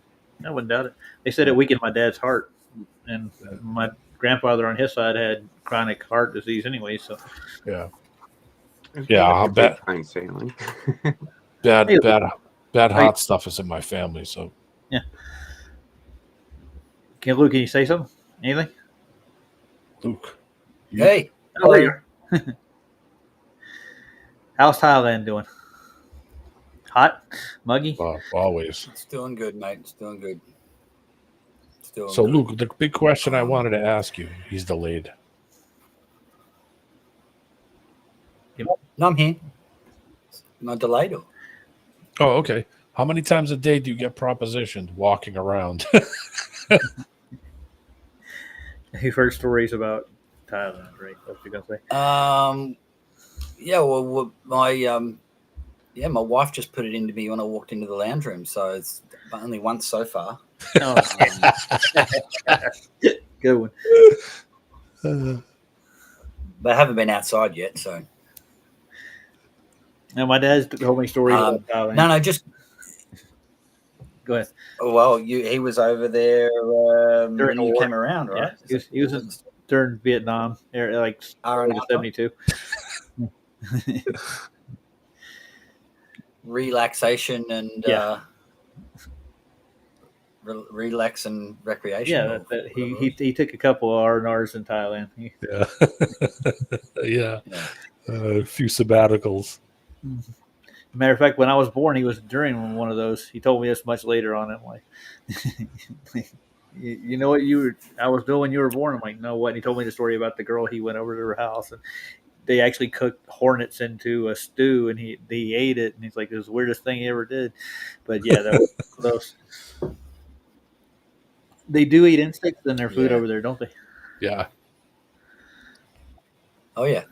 I wouldn't doubt it. They said it weakened my dad's heart, and my grandfather on his side had chronic heart disease anyway. So Yeah. Yeah, I'll bet. Time sailing. Bad hot stuff is in my family. So Luke, can you say something? Anything? Luke, Hey, Oh, there you are. How's Thailand doing? Hot? Muggy? always. it's doing good, mate. It's doing good. Still. So Luke, the big question I wanted to ask you, he's delayed. No, I'm here. Not delayed. Oh, okay. How many times a day do you get propositioned walking around? You've heard stories about Thailand, right? What you gonna say? Yeah. Well, my Yeah, my wife just put it into me when I walked into the lounge room, so it's only once so far. Oh, good one. But I haven't been outside yet, so. Now, my dad's told me stories about Thailand. No, just Go ahead. well, he was over there when the you war. came around, right? Yeah, he was during Vietnam, like R&R? 72. Relaxation and Yeah. Relax and recreation. Yeah, he took a couple of R&Rs in Thailand. Yeah. A few sabbaticals. Matter of fact, when I was born, he was during one of those. He told me this much later on in life. You know what I was doing when you were born? I'm like, no, what? And he told me the story about the girl. He went over to her house and they actually cooked hornets into a stew, and he ate it, and he's like, it was the weirdest thing he ever did. But yeah, those they do eat insects in their food over there, don't they? Yeah. Oh yeah.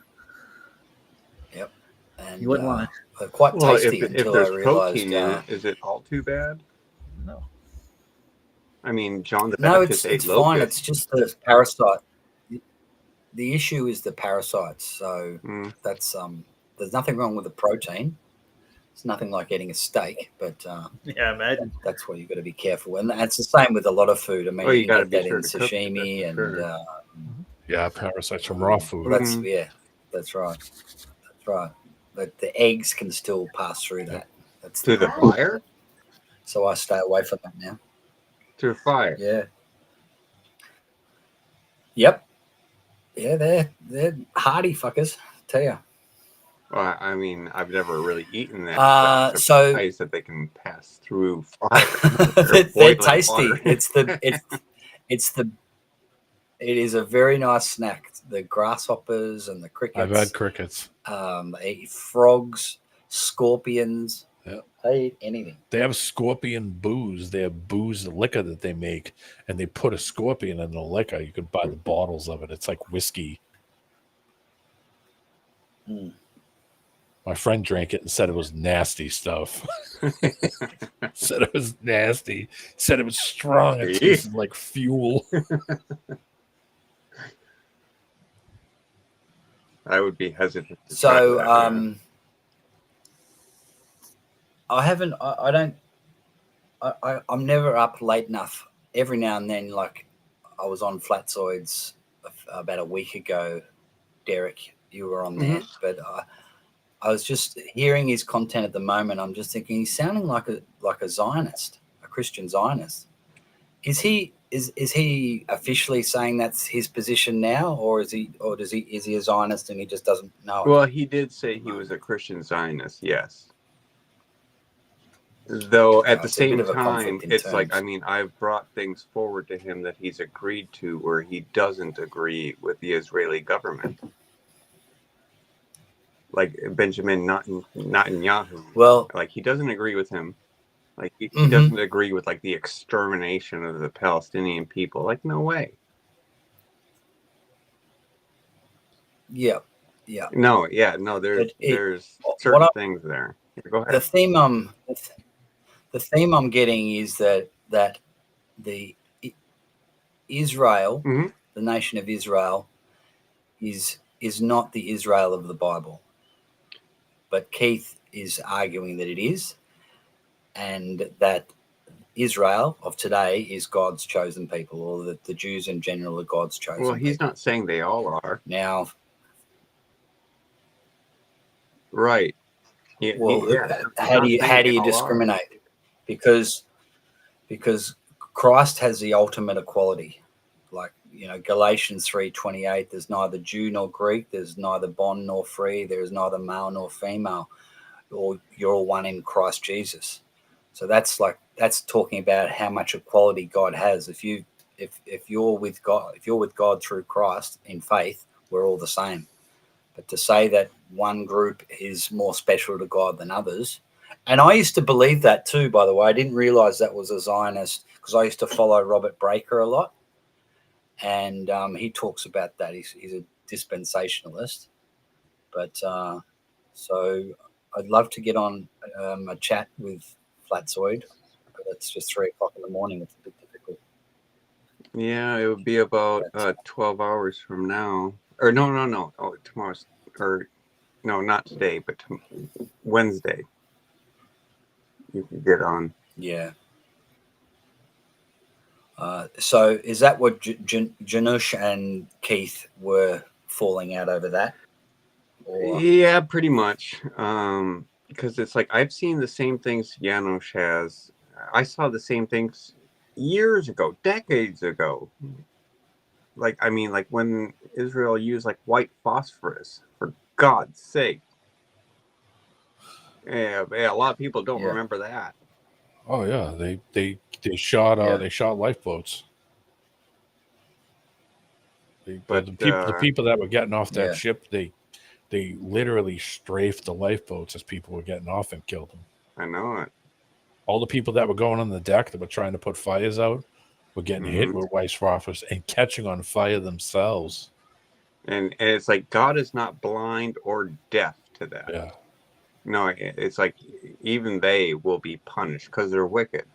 Yep. And You wouldn't lie. Quite tasty if until there's I realized. protein in it, is it all too bad? No. I mean, John the No, Baptist ate it's fine. locusts. It's just the parasite. The issue is the parasites. So that's there's nothing wrong with the protein. It's nothing like eating a steak, but yeah, imagine that's where you've got to be careful. And it's the same with a lot of food. I mean, you got to get be that sure in to cook it, sashimi and sure. Yeah, parasites from raw food. Well, that's right. That's right. But the eggs can still pass through that. That's Through the fire? So I stay away from that now. Through fire? Yeah. Yep. Yeah, they're hardy fuckers, tell you. Well, I mean, I've never really eaten that. So surprised that they can pass through fire. they're tasty. It is a very nice snack. The grasshoppers and the crickets. I've had crickets. They eat frogs, scorpions. Yeah. They eat anything. They have scorpion booze. They have booze, the liquor that they make, and they put a scorpion in the liquor. You can buy the bottles of it. It's like whiskey. My friend drank it and said it was nasty stuff. Said it was nasty. Said it was strong. It tasted like fuel. I would be hesitant. So, that, I'm never up late enough. Every now and then, like I was on Flatzoids about a week ago, Derek, you were on there, but I was just hearing his content at the moment. I'm just thinking he's sounding like a Zionist, a Christian Zionist. Is he officially saying that's his position now, or is he a Zionist and he just doesn't know it? Well, he did say he was a Christian Zionist, yes. Though at the same time, it's like, I mean, I've brought things forward to him that he's agreed to where he doesn't agree with the Israeli government. Like Benjamin Netanyahu. Well, like he doesn't agree with him. Like he doesn't agree with like the extermination of the Palestinian people. Like, no way. Yeah. No, there's certain things there. Go ahead. The theme I'm getting is that the Israel, the nation of Israel, is not the Israel of the Bible. But Keith is arguing that it is, and that Israel of today is God's chosen people, or that the Jews in general are God's chosen people. Well, he's not saying they all are. Now, right. How do you discriminate? Because Christ has the ultimate equality. Like, Galatians 3:28, there's neither Jew nor Greek, there's neither bond nor free, there is neither male nor female, or you're all one in Christ Jesus. So that's talking about how much equality God has. If you're with God through Christ in faith, we're all the same. But to say that one group is more special to God than others, and I used to believe that too, by the way. I didn't realize that was a Zionist, because I used to follow Robert Breaker a lot. And he talks about that. He's a dispensationalist. But so I'd love to get on a chat with Flatzoid, but it's just 3 o'clock in the morning. It's a bit difficult. Yeah, it would be about 12 hours from now. Or no. Oh, tomorrow's, or no, not today, but Wednesday. You can get on. Yeah. So is that what Janusz and Keith were falling out over that? Or? Yeah, pretty much. Because it's like I've seen the same things Janusz has. I saw the same things years ago, decades ago. Like, I mean, like when Israel used like white phosphorus, for God's sake. Yeah, a lot of people don't remember that. Oh yeah, they shot lifeboats. The people that were getting off that ship, they literally strafed the lifeboats as people were getting off and killed them. I know it. All the people that were going on the deck that were trying to put fires out were getting hit with white phosphorus and catching on fire themselves. And it's like God is not blind or deaf to that. Yeah. No, it's like even they will be punished because they're wicked.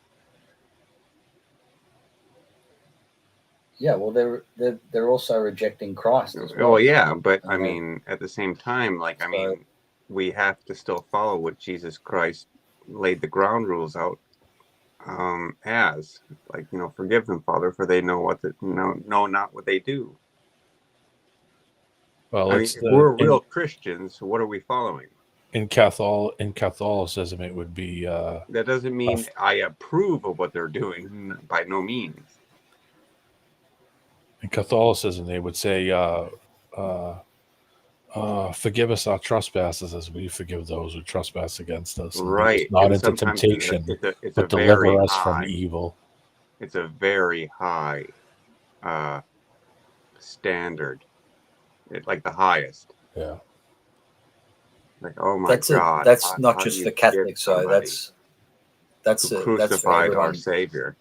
Yeah, well, they're also rejecting Christ as well. Oh yeah, but I mean, at the same time, like I mean, we have to still follow what Jesus Christ laid the ground rules out as, like, you know, forgive them, Father, for they know not what they do. Well, I mean, if we're real Christians, so what are we following? In Catholicism, it would be. That doesn't mean I approve of what they're doing. By no means. In Catholicism, they would say, "Forgive us our trespasses, as we forgive those who trespass against us." And right. not into temptation, but deliver us from evil. It's a very high standard. Like the highest. Yeah. Like, oh my God! That's not just for Catholics, so that's crucified our Savior.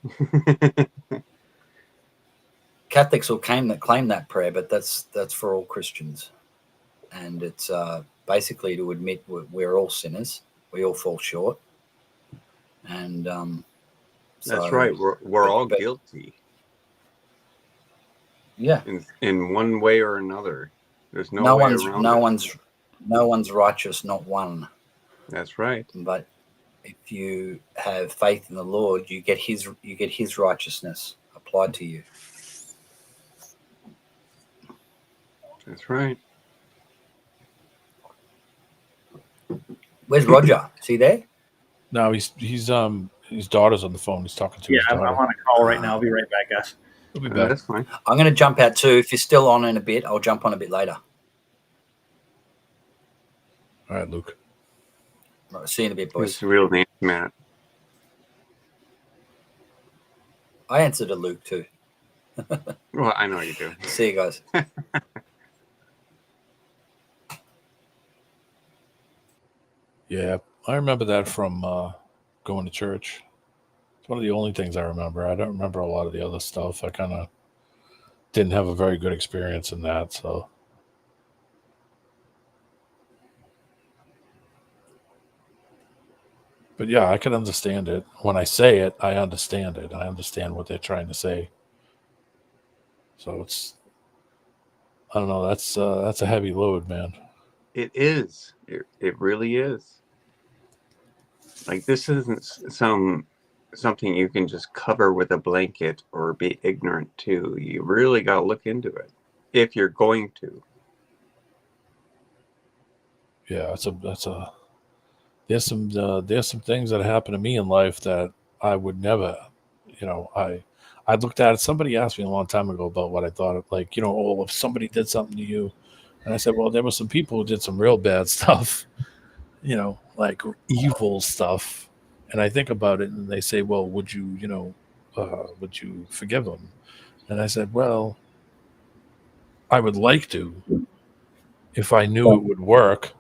Catholics will claim that prayer, but that's for all Christians, and it's basically to admit we're all sinners, we all fall short, and that's right. We're all guilty. Yeah, in one way or another. There's no way around it. No one's righteous, not one. That's right. But if you have faith in the Lord, you get his righteousness applied to you. That's right. Where's Roger? Is he there? No, he's his daughter's on the phone. He's talking to his daughter. I'm on a call right now. I'll be right back, guys. He'll be back. That's fine. I'm going to jump out too. If you're still on in a bit, I'll jump on a bit later. All right, Luke. Right, see you in a bit, boys. His real name, Matt. I answered to Luke too. Well, I know you do. See you guys. Yeah, I remember that from going to church. It's one of the only things I remember. I don't remember a lot of the other stuff. I kind of didn't have a very good experience in that, so. But yeah, I can understand it. When I say it, I understand it. I understand what they're trying to say. So it's, I don't know. That's a heavy load, man. It is. It really is. Like, this isn't something you can just cover with a blanket or be ignorant to. You really got to look into it if you're going to. Yeah, there's some things that happen to me in life that I would never, I looked at it. Somebody asked me a long time ago about what I thought of, like, if somebody did something to you. And I said, well, there were some people who did some real bad stuff, like evil stuff. And I think about it and they say, well, would you forgive them? And I said, well, I would like to, if I knew it would work.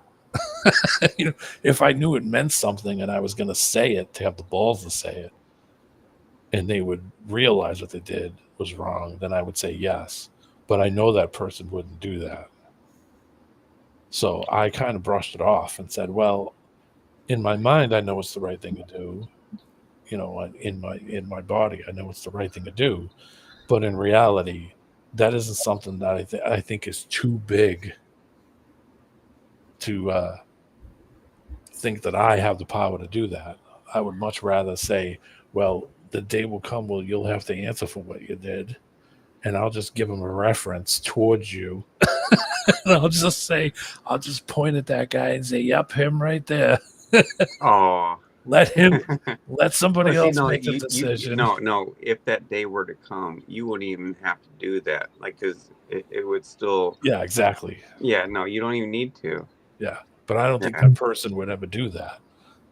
If I knew it meant something and I was going to say it, to have the balls to say it, and they would realize what they did was wrong, then I would say yes. But I know that person wouldn't do that. So I kind of brushed it off and said, well, In my mind, I know it's the right thing to do. You know, in my body, I know it's the right thing to do. But in reality, that isn't something that I think is too big to think that I have the power to do that. I would much rather say, well, the day will come where you'll have to answer for what you did, and I'll just give them a reference towards you. And I'll just point at that guy and say, yep, him right there. Oh, Let somebody Well, see, else no, make the decision. no. If that day were to come, you wouldn't even have to do that. Like, because it would still. Yeah, exactly. Yeah, no, you don't even need to. Yeah. But I don't think Yeah. that person would ever do that.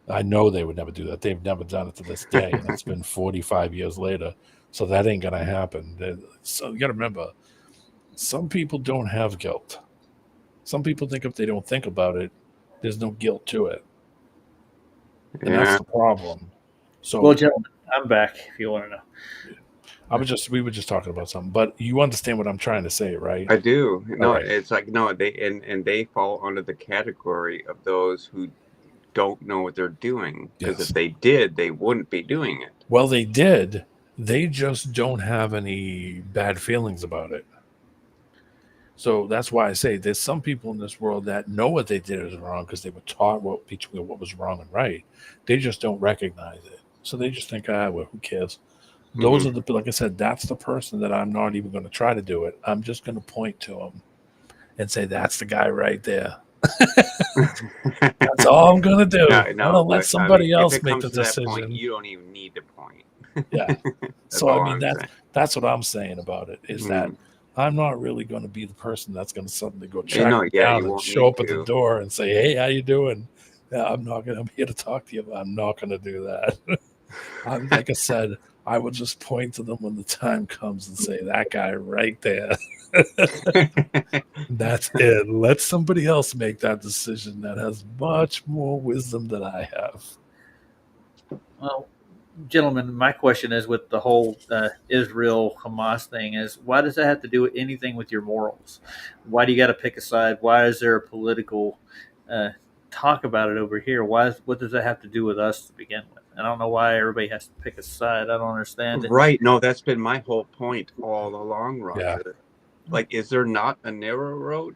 I know they would never do that. They've never done it to this day. And it's been 45 years later. So that ain't going to happen. So you got to remember, some people don't have guilt. Some people think if they don't think about it, there's no guilt to it. And Yeah. that's the problem. So, Well, gentlemen, I'm back if you want to know. we were just talking about something, but you understand what I'm trying to say, right? I do. No, right. it's like no, they fall under the category of those who don't know what they're doing. Because Yes. if they did, they wouldn't be doing it. Well, they did. They just don't have any bad feelings about it. So that's why I say there's some people in this world that know what they did is wrong because they were taught between what was wrong and right. They just don't recognize it. So they just think, well, who cares? Those are the, like I said, that's the person that I'm not even going to try to do it. I'm just going to point to him and say, that's the guy right there. That's all I'm going to do. I'm going to let somebody else make the decision. Point, you don't even need to point. Yeah. So, I mean, that's what I'm saying about it is that I'm not really going to be the person that's going to suddenly go track down and show up at the door and say, hey, how you doing? I'm not going to be here to talk to you. I'm not going to do that. Like I said, I would just point to them when the time comes and say, that guy right there. That's it. Let somebody else make that decision that has much more wisdom than I have. Well, gentlemen, my question is with the whole Israel Hamas thing is why does that have to do with anything with your morals? Why do you got to pick a side? Why is there a political talk about it over here? What does that have to do with us to begin with? I don't know why everybody has to pick a side. I don't understand it. Right. No, that's been my whole point all along, Roger. Yeah. Like, is there not a narrow road?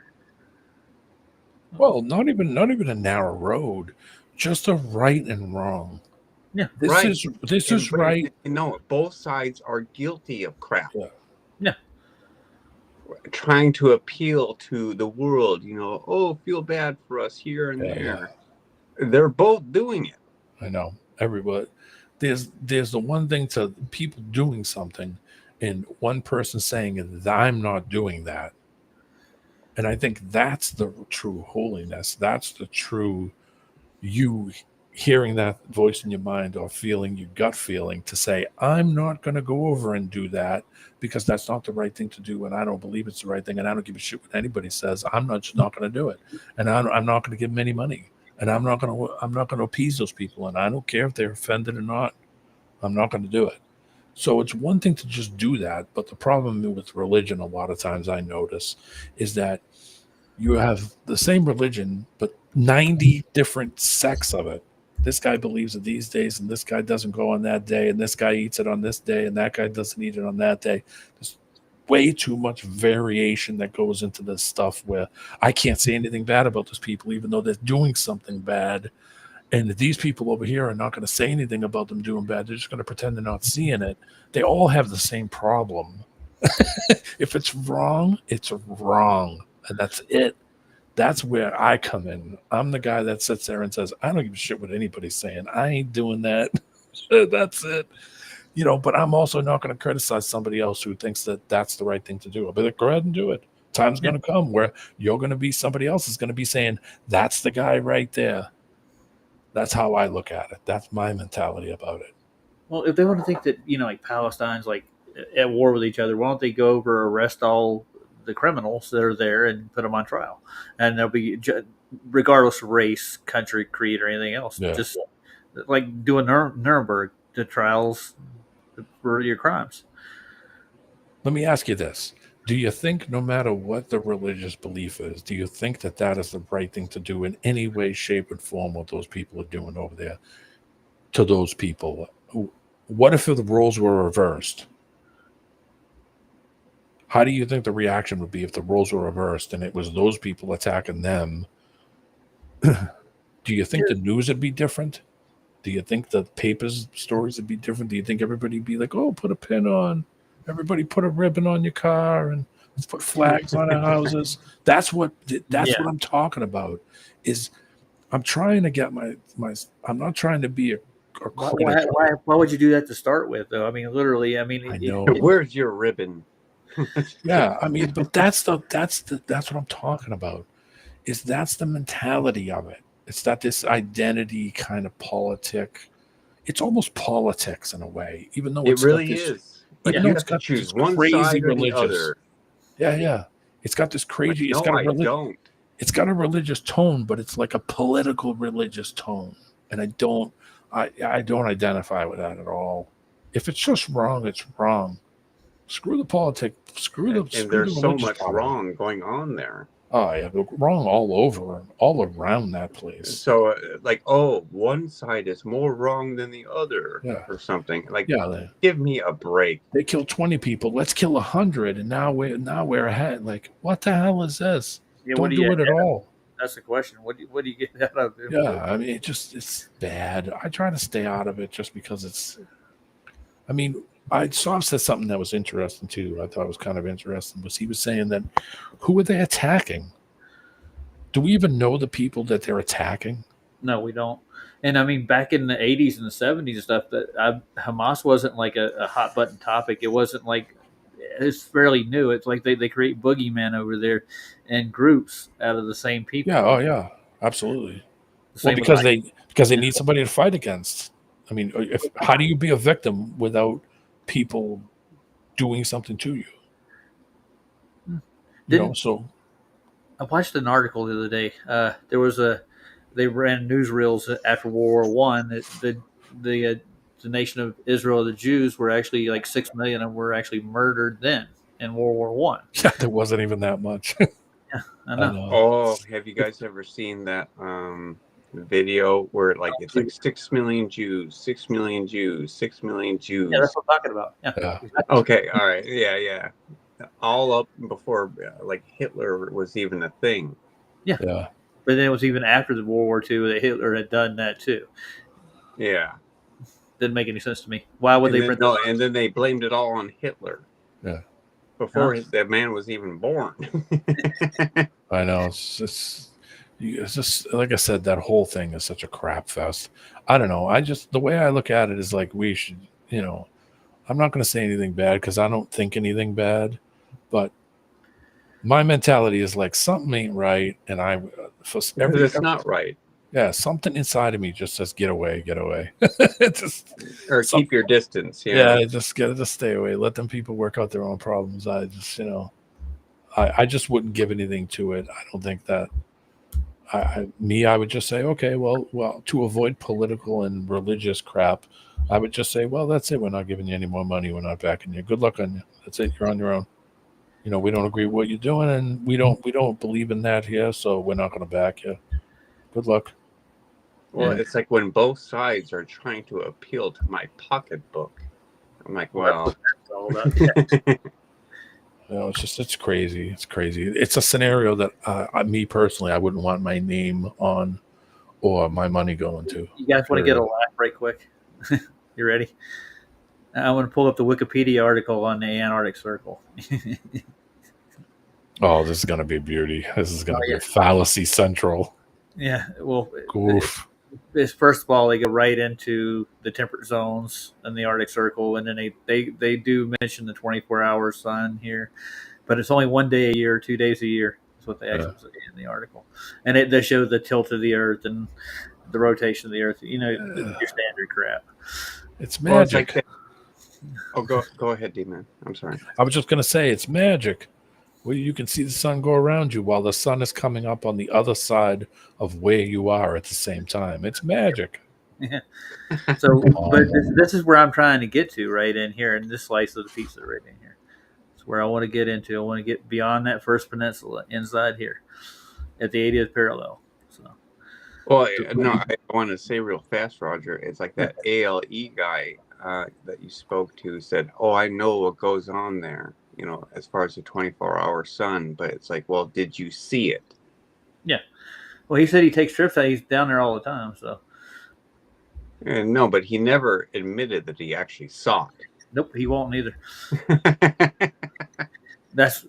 Well, not even a narrow road, just a right and wrong. Yeah. This is right. No, both sides are guilty of crap. Yeah. Trying to appeal to the world, feel bad for us here and there. They're both doing it. I know. Everybody. There's the one thing to people doing something and one person saying I'm not doing that. And I think that's the true holiness. That's the true you hearing that voice in your mind or feeling your gut feeling to say, I'm not going to go over and do that because that's not the right thing to do. And I don't believe it's the right thing. And I don't give a shit what anybody says. I'm not going to do it. And I'm not going to give them any money. And I'm not going to appease those people. And I don't care if they're offended or not. I'm not going to do it. So it's one thing to just do that. But the problem with religion, a lot of times I notice, is that you have the same religion, but 90 different sects of it. This guy believes it these days, and this guy doesn't go on that day, and this guy eats it on this day, and that guy doesn't eat it on that day. There's way too much variation that goes into this stuff where I can't say anything bad about those people, even though they're doing something bad. And these people over here are not going to say anything about them doing bad. They're just going to pretend they're not seeing it. They all have the same problem. If it's wrong, it's wrong. And that's it. That's where I come in. I'm the guy that sits there and says, I don't give a shit what anybody's saying. I ain't doing that. That's it. But I'm also not going to criticize somebody else who thinks that that's the right thing to do. I'll be like, go ahead and do it. Time's going to come where somebody else is going to be saying, that's the guy right there. That's how I look at it. That's my mentality about it. Well, if they want to think that, like Palestine's like at war with each other, why don't they go over, arrest all the criminals that are there and put them on trial? And they'll be, regardless of race, country, creed, or anything else, just like doing Nuremberg, the trials for your crimes. Let me ask you this. Do you think, no matter what the religious belief is, do you think that that is the right thing to do in any way, shape, and form what those people are doing over there to those people? What if the roles were reversed? How do you think the reaction would be if the roles were reversed and it was those people attacking them? Do you think the news would be different? Do you think the papers stories would be different? Do you think everybody would be like, oh, put a pin on, everybody put a ribbon on your car and let's put flags on our houses? That's what I'm talking about. Is I'm trying to get my I'm not trying to be a critic. Why would you do that to start with, though? I mean, literally. I mean, I know. Where's your ribbon? Yeah, I mean, but that's what I'm talking about. Is that's the mentality of it. It's not this identity kind of politic. It's almost politics in a way, even though It really is. But You have to choose one side or the other. Yeah. It's got this crazy. No, I don't. It's got a religious tone, but it's like a political religious tone, and I don't identify with that at all. If it's just wrong, it's wrong. Screw the politics. And there's so much wrong going on there. Oh yeah, wrong all around that place. So one side is more wrong than the other, or something. Give me a break. They killed 20 people. Let's kill 100, and now we're ahead. Like, what the hell is this? Yeah, Don't do it at all. That's the question. What do you get out of it? Yeah, I mean, it's bad. I try to stay out of it just because it's. I mean, I saw him said something that was interesting too. I thought it was kind of interesting. He was saying that who are they attacking? Do we even know the people that they're attacking? No, we don't. And I mean, back in the 80s and the 70s and stuff, that Hamas wasn't like a hot button topic. It wasn't like, it's fairly new. It's like they create boogeymen over there in groups out of the same people. Yeah. Oh yeah, absolutely. Well, because they need somebody to fight against. I mean, how do you be a victim without people doing something to you? So I watched an article the other day. They ran newsreels after World War I. The nation of Israel, the Jews, were actually like 6 million of them were actually murdered then in World War I. Yeah, there wasn't even that much. Yeah, I know. Oh, have you guys ever seen that video where it's like 6 million Jews, 6 million Jews, 6 million Jews? Yeah, that's what I'm talking about. Yeah. Okay, all right, yeah. All up before Hitler was even a thing. Yeah. But then it was even after the World War II that Hitler had done that too. Yeah. Didn't make any sense to me. Why would they bring and then they blamed it all on Hitler. Yeah. Before that man was even born. I know. It's just like I said, that whole thing is such a crap fest. I don't know. The way I look at it is like we should, I'm not going to say anything bad because I don't think anything bad, but my mentality is like something ain't right, and it's not right. Yeah, something inside of me just says get away. Or keep your distance. Yeah, just stay away. Let them people work out their own problems. I just I just wouldn't give anything to it. I don't think that I would just say, okay, well, to avoid political and religious crap, I would just say, well, that's it. We're not giving you any more money. We're not backing you. Good luck on you. That's it. You're on your own. We don't agree with what you're doing, and we don't believe in that here, so we're not going to back you. Good luck. Well, it's like when both sides are trying to appeal to my pocketbook. I'm like, well, that's all about. It's crazy. It's crazy. It's a scenario that me personally, I wouldn't want my name on or my money going to. You guys want to get a laugh right quick? You ready? I want to pull up the Wikipedia article on the Antarctic Circle. Oh, this is going to be a beauty. This is going to be a fallacy central. Yeah, well, Oof. First of all, they go right into the temperate zones in the Arctic Circle, and then they do mention the 24-hour sun here, but it's only 1 day a year, 2 days a year is what they actually say in the article, and they show the tilt of the Earth and the rotation of the Earth. Your standard crap. It's magic. Go ahead, D-Man. I'm sorry. I was just going to say it's magic. Well, you can see the sun go around you while the sun is coming up on the other side of where you are at the same time. It's magic. Yeah. So, but this is where I'm trying to get to, right in here, in this slice of the pizza right in here. That's where I want to get into. I want to get beyond that first peninsula inside here at the 80th parallel. So, Well, no, I want to say real fast, Roger. It's like that ALE guy that you spoke to said, "Oh, I know what goes on there, you know, as far as the 24-hour sun." But it's like, well, did you see it? yeah. Well, he said he takes trips. He's down there all the time. So, No, but he never admitted that he actually saw nope, he won't either. it. This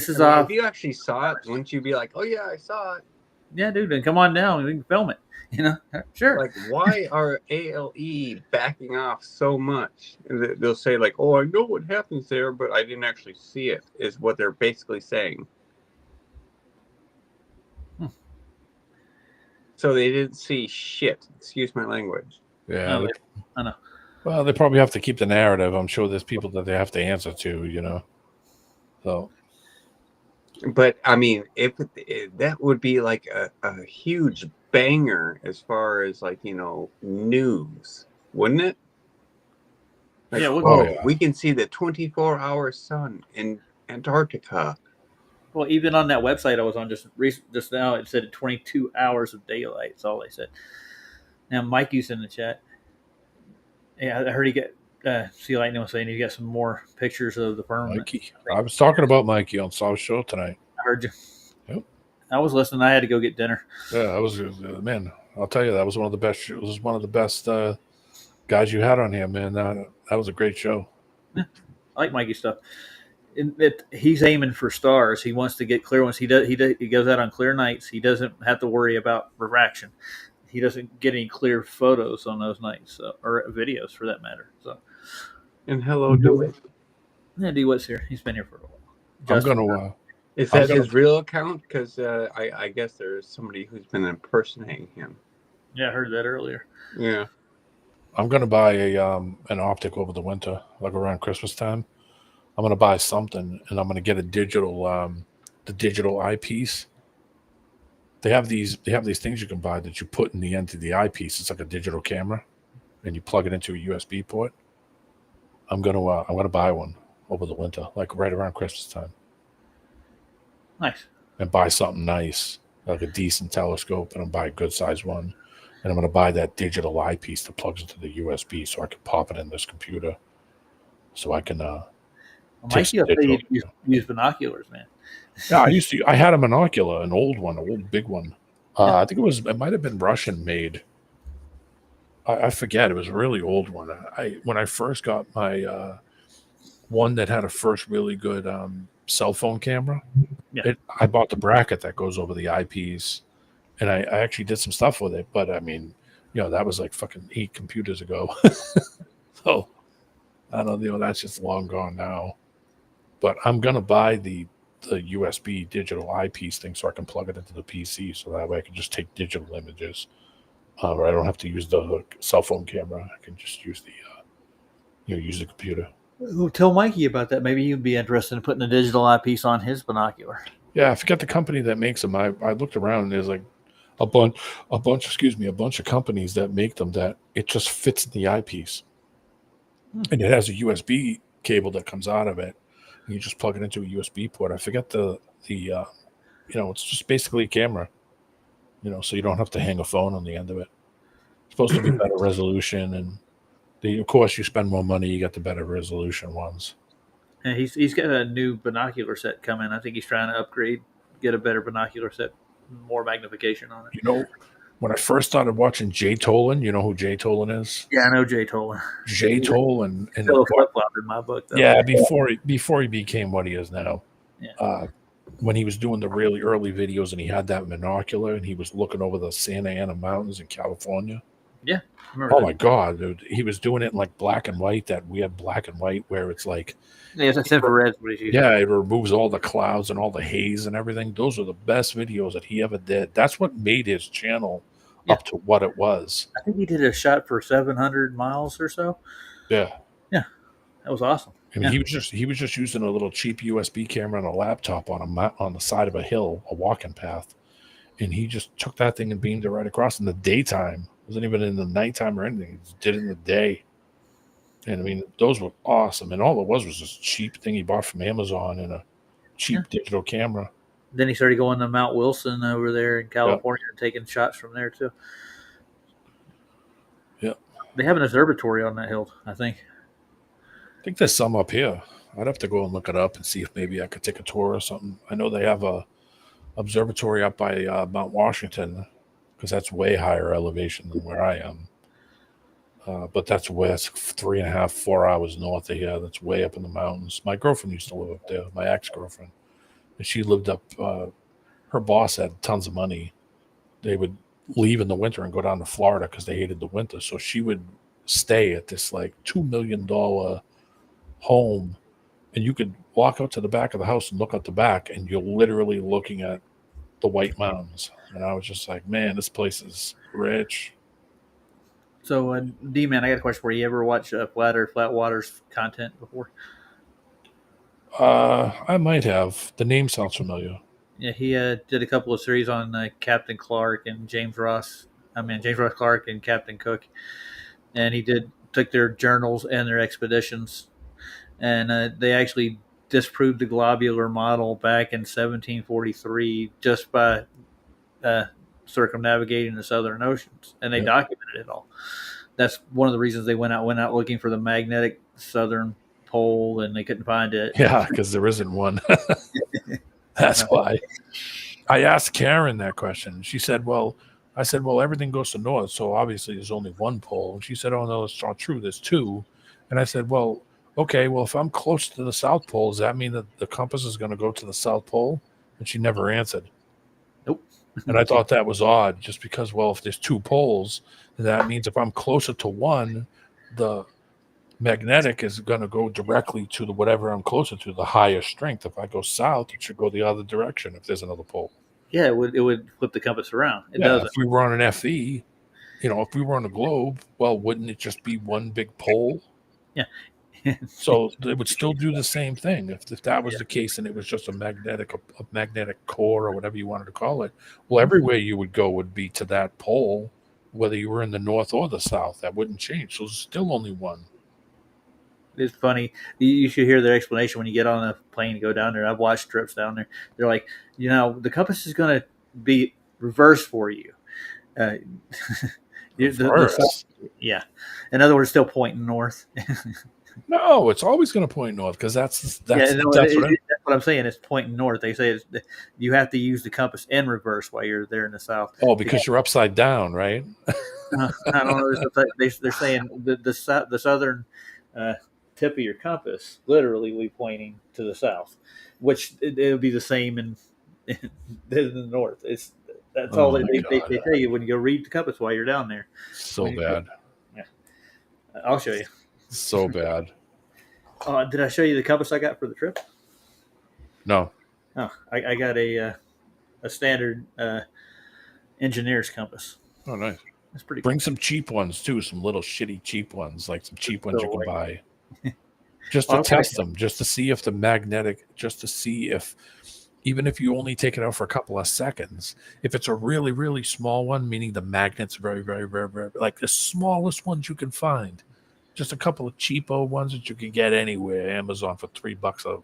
is I mean, off. if you actually saw it, wouldn't you be like, "Oh yeah, I saw it"? Yeah, dude, then come on down. We can film it. You know, sure. Like, why are ALE backing off so much? They'll say like, "Oh, I know what happens there, but I didn't actually see it," is what they're basically saying. So they didn't see shit. Excuse my language. Yeah, No, I know. well, they probably have to keep the narrative. I'm sure there's people that they have to answer to, you know. So But I mean, if that would be like a huge banger as far as like, you know, news, wouldn't it? Like, Yeah, it would. oh, Yeah. we can see the 24-hour sun in Antarctica. Well, even on that website I was on just now, it said 22 hours of daylight. That's all they said. Now, Mikey's in the chat. Yeah, I heard he got, Sea Lightning was saying he got some more pictures of the firmament. Mikey, I was talking about Mikey on South Show tonight. I heard you. Yep. I was listening. I had to go get dinner. Yeah, that was man. I'll tell you, that was one of the best. It was one of the best guys you had on here, man. That was a great show. I like Mikey's stuff. He's aiming for stars. He wants to get clear ones. He goes out on clear nights. He doesn't have to worry about refraction. He doesn't get any clear photos on those nights, or videos for that matter. So, And hello, Dewey. yeah, D Wood's here. He's been here for a while. I'm Justin, gonna. Is I'm that gonna- his real account? Because I guess there's somebody who's been impersonating him. yeah, I heard that earlier. Yeah. I'm gonna buy an optic over the winter, like around Christmas time. I'm gonna buy something, and I'm gonna get a digital, the digital eyepiece. They have these things you can buy that you put in the end of the eyepiece. It's like a digital camera, and you plug it into a USB port. I'm gonna buy one over the winter, like right around Christmas time, Nice. and buy something nice, like a decent telescope, and I'll buy a good size one. And I'm gonna buy that digital eyepiece that plugs into the USB, so I can pop it in this computer, so I can. Mikey, I think you use binoculars, man. Yeah, I had a monocular, an old big one. I think it might have been Russian made. I forget. It was a really old one. When I first got my one that had a first really good cell phone camera, Yeah. I bought the bracket that goes over the eyepiece, and I actually did some stuff with it. But I mean, that was like fucking 8 computers ago. So I don't know. That's just long gone now. But I'm gonna buy the USB digital eyepiece thing so I can plug it into the PC, so that way I can just take digital images, or I don't have to use the cell phone camera. I can just use use the computer. Well, tell Mikey about that. Maybe you'd be interested in putting a digital eyepiece on his binocular. Yeah, I forget the company that makes them. I looked around and there's like a bunch of companies that make them that it just fits in the eyepiece, and it has a USB cable that comes out of it. You just plug it into a USB port. I forget the it's just basically a camera, so you don't have to hang a phone on the end of it. It's supposed to be better resolution, and of course you spend more money, you get the better resolution ones. And he's got a new binocular set coming. I think he's trying to upgrade, get a better binocular set, more magnification on it. When I first started watching Jay Tolan, you know who Jay Tolan is? Yeah, I know Jay Tolan. Jay Tolan, and Still a flip-flop in my book, though. yeah, before he became what he is now. Yeah. When he was doing the really early videos and he had that binocular and he was looking over the Santa Ana Mountains in California. Yeah. Remember Oh that. my God, dude. He was doing it in like black and white, that weird black and white where it's like, Yeah, it's infrared. What he's using. yeah, it removes all the clouds and all the haze and everything. Those are the best videos that he ever did. That's what made his channel up to what it was. I think he did a shot for 700 miles or so. Yeah. That was awesome. I mean, he was just using a little cheap USB camera and a laptop on the side of a hill, a walking path, and he just took that thing and beamed it right across in the daytime. It wasn't even in the nighttime or anything. He just did it in the day. And I mean, those were awesome. And all it was this cheap thing he bought from Amazon and a cheap digital camera. Then he started going to Mount Wilson over there in California and taking shots from there too. Yeah. They have an observatory on that hill, I think. I think there's some up here. I'd have to go and look it up and see if maybe I could take a tour or something. I know they have a observatory up by Mount Washington, because that's way higher elevation than where I am. But that's 3.5, 4 hours north of here. That's way up in the mountains. My girlfriend used to live up there, my ex-girlfriend. And she lived up, her boss had tons of money. They would leave in the winter and go down to Florida because they hated the winter. So she would stay at this like $2 million home. And you could walk out to the back of the house and look out the back, and you're literally looking at the White Mountains. And I was just like, man, this place is rich. So, D-Man, I got a question for you. You ever watch Flatwater's content before? I might have. The name sounds familiar. Yeah, he did a couple of series on Captain Clark and James Ross Clark and Captain Cook. And he took their journals and their expeditions. And they actually disproved the globular model back in 1743 just by circumnavigating the southern oceans, and they documented it all. That's one of the reasons they went out looking for the magnetic southern pole, and they couldn't find it. Yeah, because there isn't one. That's why. I asked Karen that question. She said, I said, everything goes to north, so obviously there's only one pole. And she said, oh, no, it's not true. There's two. And I said, okay, if I'm close to the South Pole, does that mean that the compass is going to go to the South Pole? And she never answered. Nope. And I thought that was odd, just because, if there's two poles, that means if I'm closer to one, the magnetic is going to go directly to whatever I'm closer to, the higher strength. If I go south, it should go the other direction if there's another pole. Yeah, it would flip the compass around. It doesn't. If we were on an FE, if we were on a globe, wouldn't it just be one big pole? Yeah. So it would still do the same thing if that was the case, and it was just a magnetic core or whatever you wanted to call it. Well, everywhere you would go would be to that pole, whether you were in the north or the south. That wouldn't change. So there's still only one. It's funny. You should hear their explanation when you get on a plane to go down there. I've watched trips down there. They're like, the compass is going to be reversed for you. Yeah. In other words, still pointing north. No, it's always going to point north, because that's what I'm saying. It's pointing north. They say you have to use the compass in reverse while you're there in the south. Oh, because you're upside down, right? I don't know. They're saying the southern tip of your compass literally will be pointing to the south, which it'll be the same in the north. That's all they tell you when you go read the compass while you're down there. So bad. Yeah, I'll show you. So bad. Did I show you the compass I got for the trip? No. Oh, I got a standard engineer's compass. Oh, nice. That's pretty. Bring some cheap ones too. Some little shitty cheap ones, like some cheap ones you can buy, just to test them, just to see if the magnetic, even if you only take it out for a couple of seconds, if it's a really, really small one, meaning the magnet's very, very, very, very, like the smallest ones you can find. Just a couple of cheapo ones that you can get anywhere, Amazon for $3 or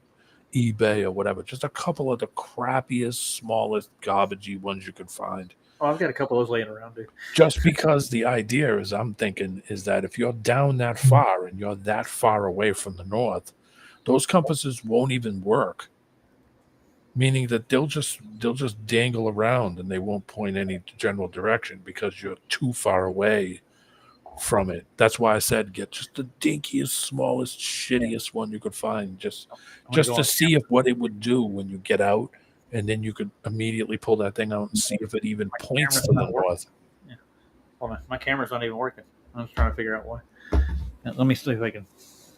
eBay or whatever. Just a couple of the crappiest, smallest, garbagey ones you can find. Oh, I've got a couple of those laying around, dude. Just because the idea is, I'm thinking, is that if you're down that far and you're that far away from the north, those compasses won't even work. Meaning that they'll just dangle around and they won't point any general direction because you're too far away from it. That's why I said get just the dinkiest, smallest, shittiest one you could find, just to see what it would do when you get out, and then you could immediately pull that thing out and see if it even points to the north. Yeah. Hold on, my camera's not even working. I'm just trying to figure out why. Let me see if I can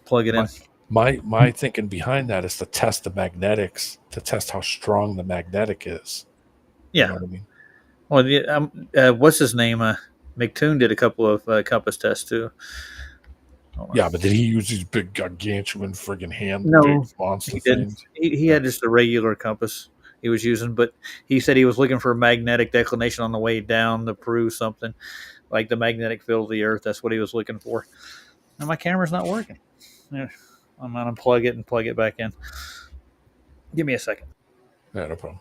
plug it in. My thinking behind that is to test the magnetics, to test how strong the magnetic is. Yeah. You know what I mean? Well, yeah, what's his name? McToon did a couple of compass tests too. Yeah, but did he use these big gargantuan friggin' big monster things? He had just a regular compass he was using, but he said he was looking for a magnetic declination on the way down to prove something, like the magnetic field of the Earth. That's what he was looking for. And my camera's not working. Yeah, I'm going to unplug it and plug it back in. Give me a second. Yeah, no problem.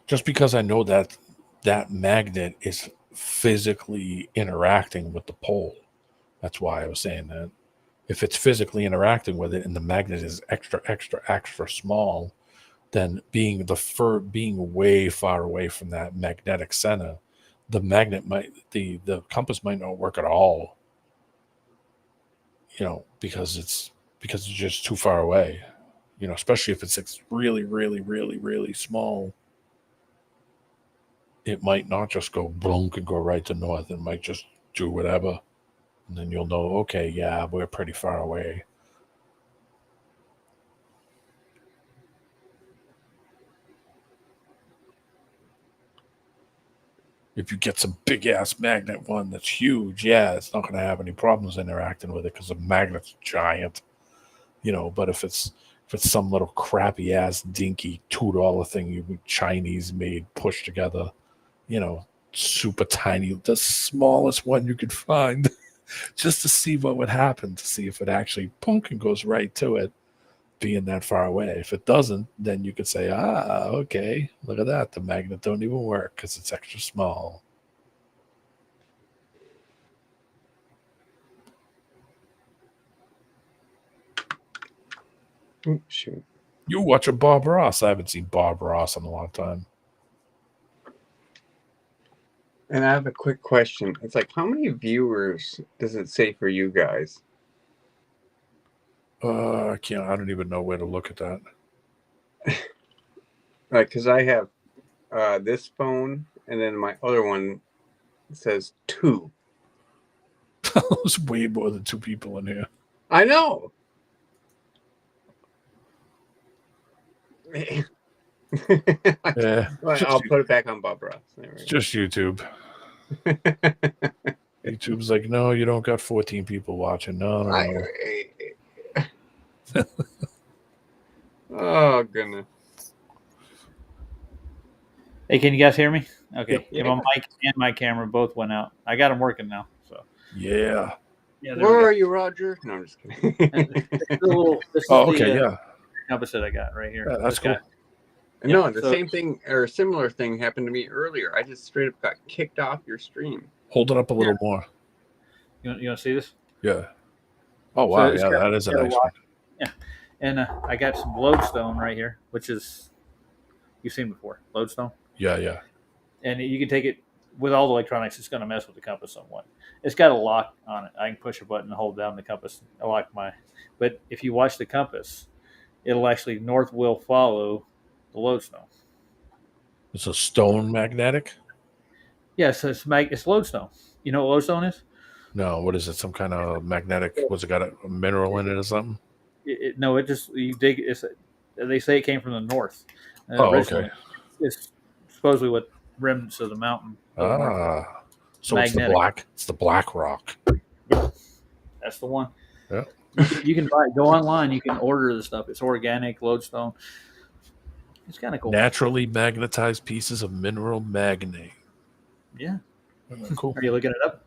Just because I know that that magnet is physically interacting with the pole. That's why I was saying that. If it's physically interacting with it and the magnet is extra small, then being way far away from that magnetic center, the magnet the compass might not work at all. Because it's just too far away. Especially if it's really, really, really, really small. It might not just go blunk and go right to north. It might just do whatever. And then you'll know, okay, yeah, we're pretty far away. If you get some big-ass magnet one that's huge, yeah, it's not going to have any problems interacting with it because the magnet's giant. But if it's some little crappy-ass, dinky $2 thing you Chinese-made, pushed together, super tiny, the smallest one you could find, just to see what would happen, to see if it actually punk and goes right to it, being that far away. If it doesn't, then you could say, okay, look at that. The magnet don't even work because it's extra small. Oh, shoot. You watching Bob Ross? I haven't seen Bob Ross in a long time. And I have a quick question. It's like, how many viewers does it say for you guys? I can't. I don't even know where to look at that. Like, because I have this phone, and then my other one says 2. There's way more than 2 people in here. I know. Yeah, I'll put it back on Bob Ross. It's just YouTube. YouTube's like, no, you don't got 14 people watching. No. Oh, goodness. Hey, can you guys hear me? Okay. Yeah. My mic and my camera both went out. I got them working now. So. Yeah. Where are you, Roger? No, I'm just kidding. Yeah. Compass that I got right here. Yeah, that's cool. No, the same thing or a similar thing happened to me earlier. I just straight up got kicked off your stream. Hold it up a little more. You want to see this? Yeah. Oh, wow. So that is a nice one. Yeah. And I got some lodestone right here, which is, you've seen before, lodestone. Yeah. And you can take it with all the electronics. It's going to mess with the compass somewhat. It's got a lock on it. I can push a button and hold down the compass. But if you watch the compass, it'll actually north will follow the lodestone. It's a stone magnetic? Yes, it's lodestone. You know what lodestone is? No, what is it? Some kind of magnetic? Was it got a mineral in it or something? No, it just, you dig. They say it came from the north. Okay. It's supposedly what remnants of the mountain. So magnetic. it's the black rock. That's the one. Yeah. You can buy it. Go online. You can order the stuff. It's organic lodestone. It's kind of cool. Naturally magnetized pieces of mineral magnate. Yeah. Cool. Are you looking it up?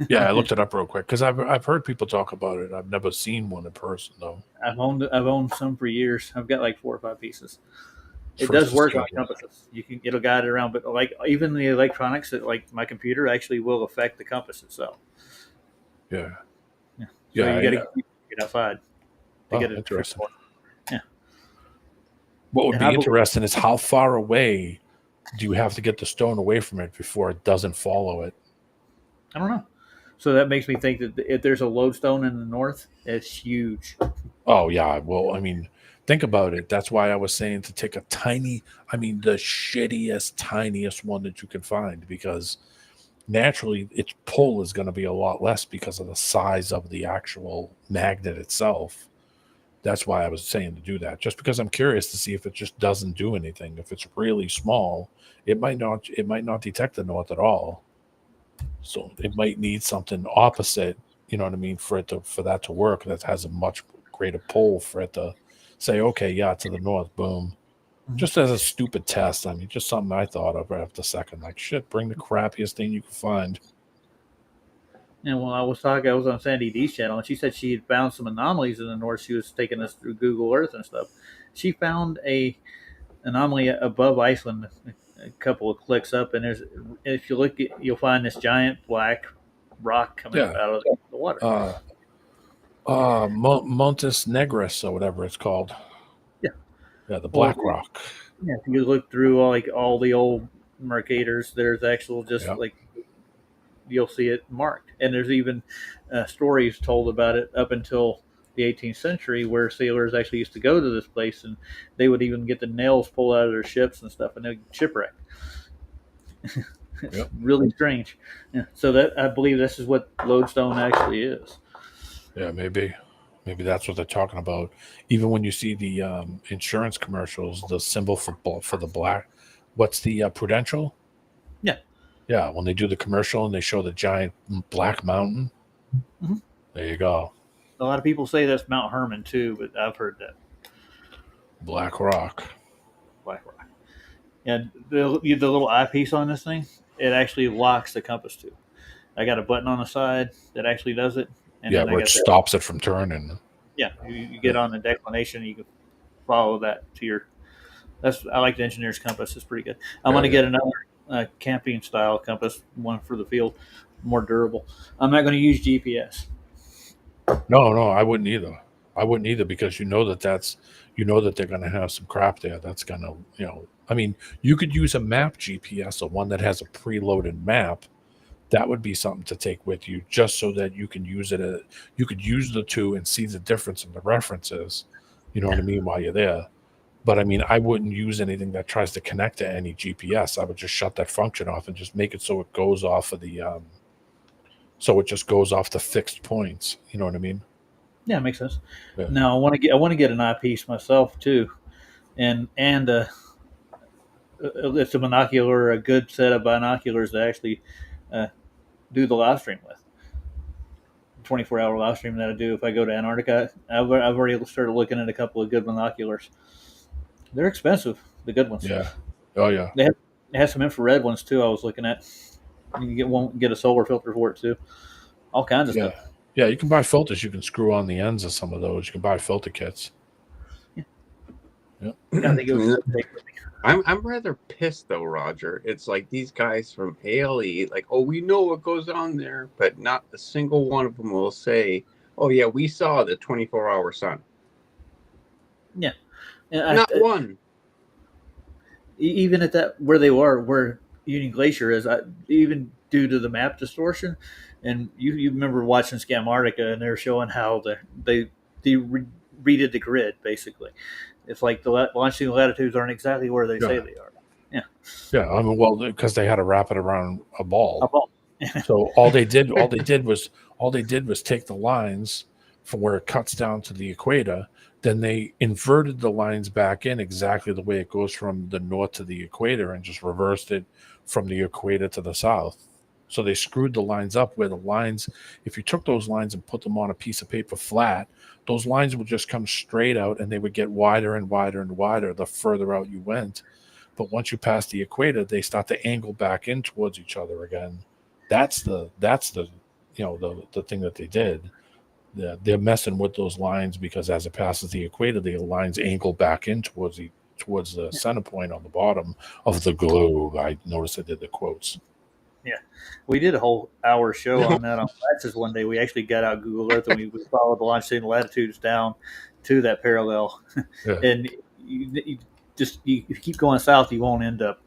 Yeah, I looked it up real quick because I've heard people talk about it. I've never seen one in person though. I've owned some for years. I've got like 4 or 5 pieces. It does work on compasses. It'll guide it around, but like even the electronics that like my computer actually will affect the compass itself. Yeah. So you got to get outside to get it. Interesting. Yeah. What would be interesting is how far away do you have to get the stone away from it before it doesn't follow it? I don't know. So that makes me think that if there's a lodestone in the north, it's huge. Oh, yeah. Well, I mean, think about it. That's why I was saying to take the shittiest, tiniest one that you can find, because naturally its pull is going to be a lot less because of the size of the actual magnet itself. That's why I was saying to do that, just because I'm curious to see if it just doesn't do anything. If it's really small, it might not detect the north at all. So it might need something opposite, you know what I mean, for that to work. That has a much greater pull for it to say, okay, yeah, to the north, boom. Just as a stupid test. I mean, just something I thought of right after a second. Like, shit, bring the crappiest thing you can find. And when I was on Sandy D's channel, and she said she had found some anomalies in the north. She was taking us through Google Earth and stuff. She found a anomaly above Iceland, a couple of clicks up, and if you look, you'll find this giant black rock coming up out of the water. Montes Negros or whatever it's called. Yeah, the black rock. Yeah, if you look through all the old Mercators, there's actual you'll see it marked, and there's even stories told about it up until the 18th century, where sailors actually used to go to this place, and they would even get the nails pulled out of their ships and stuff, and they'd shipwreck. It's really strange. Yeah, so that I believe this is what lodestone actually is. Yeah, maybe that's what they're talking about. Even when you see the insurance commercials, the symbol for the black, what's the Prudential? Yeah, when they do the commercial and they show the giant black mountain, there you go. A lot of people say that's Mount Hermon too, but I've heard that. Black rock. And the little eyepiece on this thing, it actually locks the compass too. I got a button on the side that actually does it. And where it stops it from turning. Yeah, you get on the declination, and you can follow that to your. I like the engineer's compass. It's pretty good. I'm going to get another camping style compass, one for the field, more durable. I'm not going to use GPS. No, I wouldn't either, because you know that they're going to have some crap there that's going to, I mean, you could use a map GPS, or one that has a preloaded map. That would be something to take with you, just so that you can use it. You could use the two and see the difference in the references. You know what I mean, while you're there. But I mean, I wouldn't use anything that tries to connect to any GPS. I would just shut that function off and just make it so it goes off of the, so it just goes off the fixed points. You know what I mean? Yeah, it makes sense. Yeah. Now I want to get an eyepiece myself too, and it's a good set of binoculars to actually do the live stream with. 24-hour live stream that I do if I go to Antarctica. I've already started looking at a couple of good binoculars. They're expensive, the good ones. Yeah. Oh yeah. They have some infrared ones too. I was looking at. You can get a solar filter for it too. All kinds of stuff. Yeah, you can buy filters. You can screw on the ends of some of those. You can buy filter kits. Yeah. I think it was. I'm rather pissed though, Roger. It's like these guys from ALE, like, oh, we know what goes on there, but not a single one of them will say, oh yeah, we saw the 24-hour sun. Yeah. Not one. Even at that where they were, where Union Glacier is, even due to the map distortion, and you remember watching Scamartica, and they're showing how they redid the grid basically. It's like the longitude latitudes aren't exactly where they say they are. Yeah. Yeah, I mean, well, because they had to wrap it around a ball. So all they did was take the lines from where it cuts down to the equator. Then they inverted the lines back in exactly the way it goes from the north to the equator, and just reversed it from the equator to the south. So they screwed the lines up where the lines, if you took those lines and put them on a piece of paper flat, those lines would just come straight out, and they would get wider and wider and wider the further out you went. But once you pass the equator, they start to angle back in towards each other again. That's the the thing that they did. They're messing with those lines, because as it passes the equator, the lines angle back in towards the center point on the bottom of the globe. I noticed I did the quotes. Yeah, we did a whole hour show on that on Flashes one day. We actually got out Google Earth and we followed the longitude and latitudes down to that parallel. Yeah. And you if you keep going south, you won't end up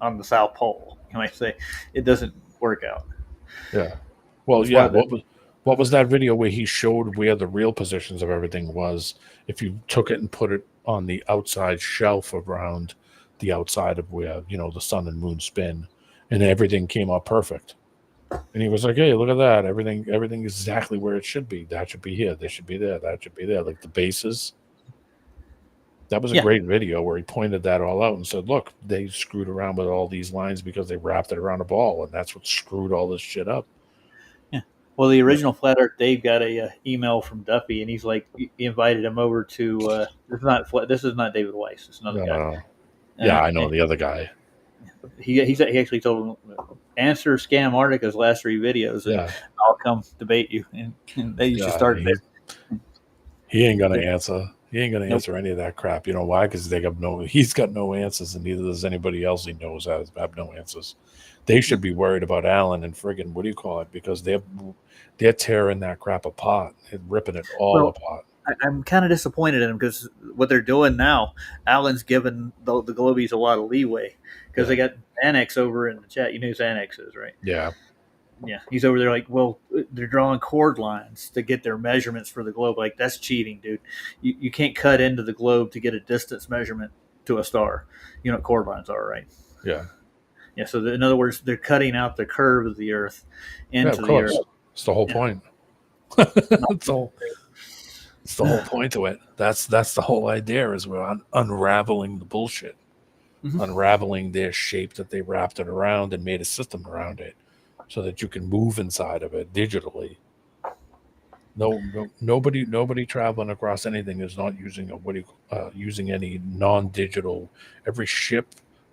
on the South Pole. You might say it doesn't work out. Yeah. Well, yeah. What was that video where he showed where the real positions of everything was? If you took it and put it on the outside shelf around the outside of where the sun and moon spin, and everything came out perfect. And he was like, "Hey, look at that! Everything is exactly where it should be. That should be here. This should be there. That should be there. Like the bases." That was a great video where he pointed that all out and said, "Look, they screwed around with all these lines because they wrapped it around a ball, and that's what screwed all this shit up." Yeah. Well, the original Flat Earth Dave got a email from Duffy, and he's like, he invited him over to. This is not David Weiss. It's another guy. Yeah, I know the other guy. he actually told him, answer Scam Arctica's last 3 videos, and Yeah. I'll come debate you. And they used to start there. He ain't gonna answer. He ain't gonna Nope. answer any of that crap. You know why? Because he's got no answers, and neither does anybody else he knows have no answers. They should be worried about Allen and friggin' what do you call it? Because they're tearing that crap apart and ripping it all apart. I'm kind of disappointed in them because what they're doing now, Allen's giving the Globies a lot of leeway because they got Annex over in the chat. You know who Annex is, right? Yeah. Yeah, he's over there like, well, they're drawing chord lines to get their measurements for the globe. Like, that's cheating, dude. You can't cut into the globe to get a distance measurement to a star. You know what chord lines are, right? Yeah. Yeah, so in other words, they're cutting out the curve of the Earth into of the course. Earth. It's the whole point. It's the whole point to it. That's the whole idea is we're unraveling the bullshit. Mhm. Unraveling their shape that they wrapped it around and made a system around it so that you can move inside of it digitally. Nobody traveling across anything is not using using any non-digital. Every ship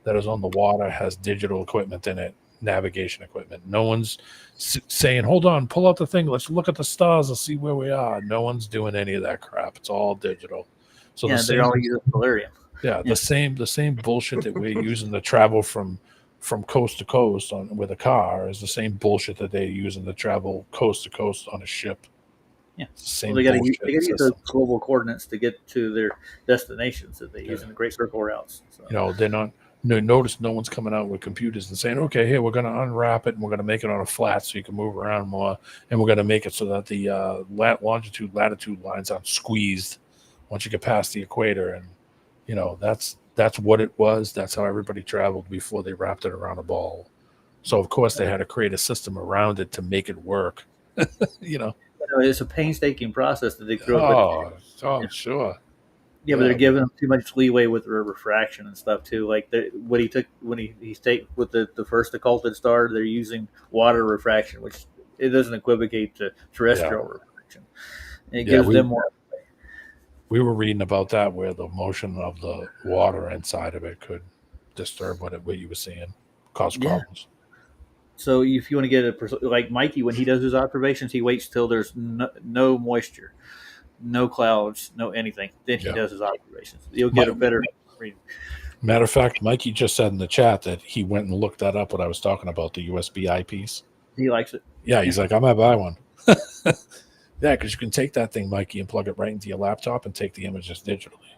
that is on the water has digital equipment in it, navigation equipment. No one's saying, hold on, pull out the thing, let's look at the stars and see where we are. No one's doing any of that crap. It's all digital. So Yeah, they're all using Polarium. Yeah, the same bullshit that we're using to travel from coast to coast with a car is the same bullshit that they're using to travel coast to coast on a ship. Yeah, it's the same they got to bullshit use those system. global coordinates to get to their destinations that they use in the Great Circle routes. So. You know, they're not. Notice no one's coming out with computers and saying, "Okay, here we're going to unwrap it and we're going to make it on a flat so you can move around more, and we're going to make it so that the longitude latitude lines aren't squeezed once you get past the equator." And you know, that's what it was. That's how everybody traveled before they wrapped it around a ball. So of course they had to create a system around it to make it work. You know, it's a painstaking process that they grew up. Yeah. Sure. Yeah, but they're giving them too much leeway with the refraction and stuff too. Like what he took when he's take with the first occulted star, they're using water refraction, which it doesn't equivocate to terrestrial refraction. It gives them more. We were reading about that where the motion of the water inside of it could disturb what you were seeing, cause problems. So if you want to get like Mikey, when he does his observations, he waits till there's no moisture, no clouds, no anything. Then he does his observations. You'll get a better reading. Matter of fact, Mikey just said in the chat that he went and looked that up, what I was talking about, the USB eyepiece. He likes it. Yeah, he's like, I might buy one. Yeah, because you can take that thing, Mikey, and plug it right into your laptop and take the images digitally.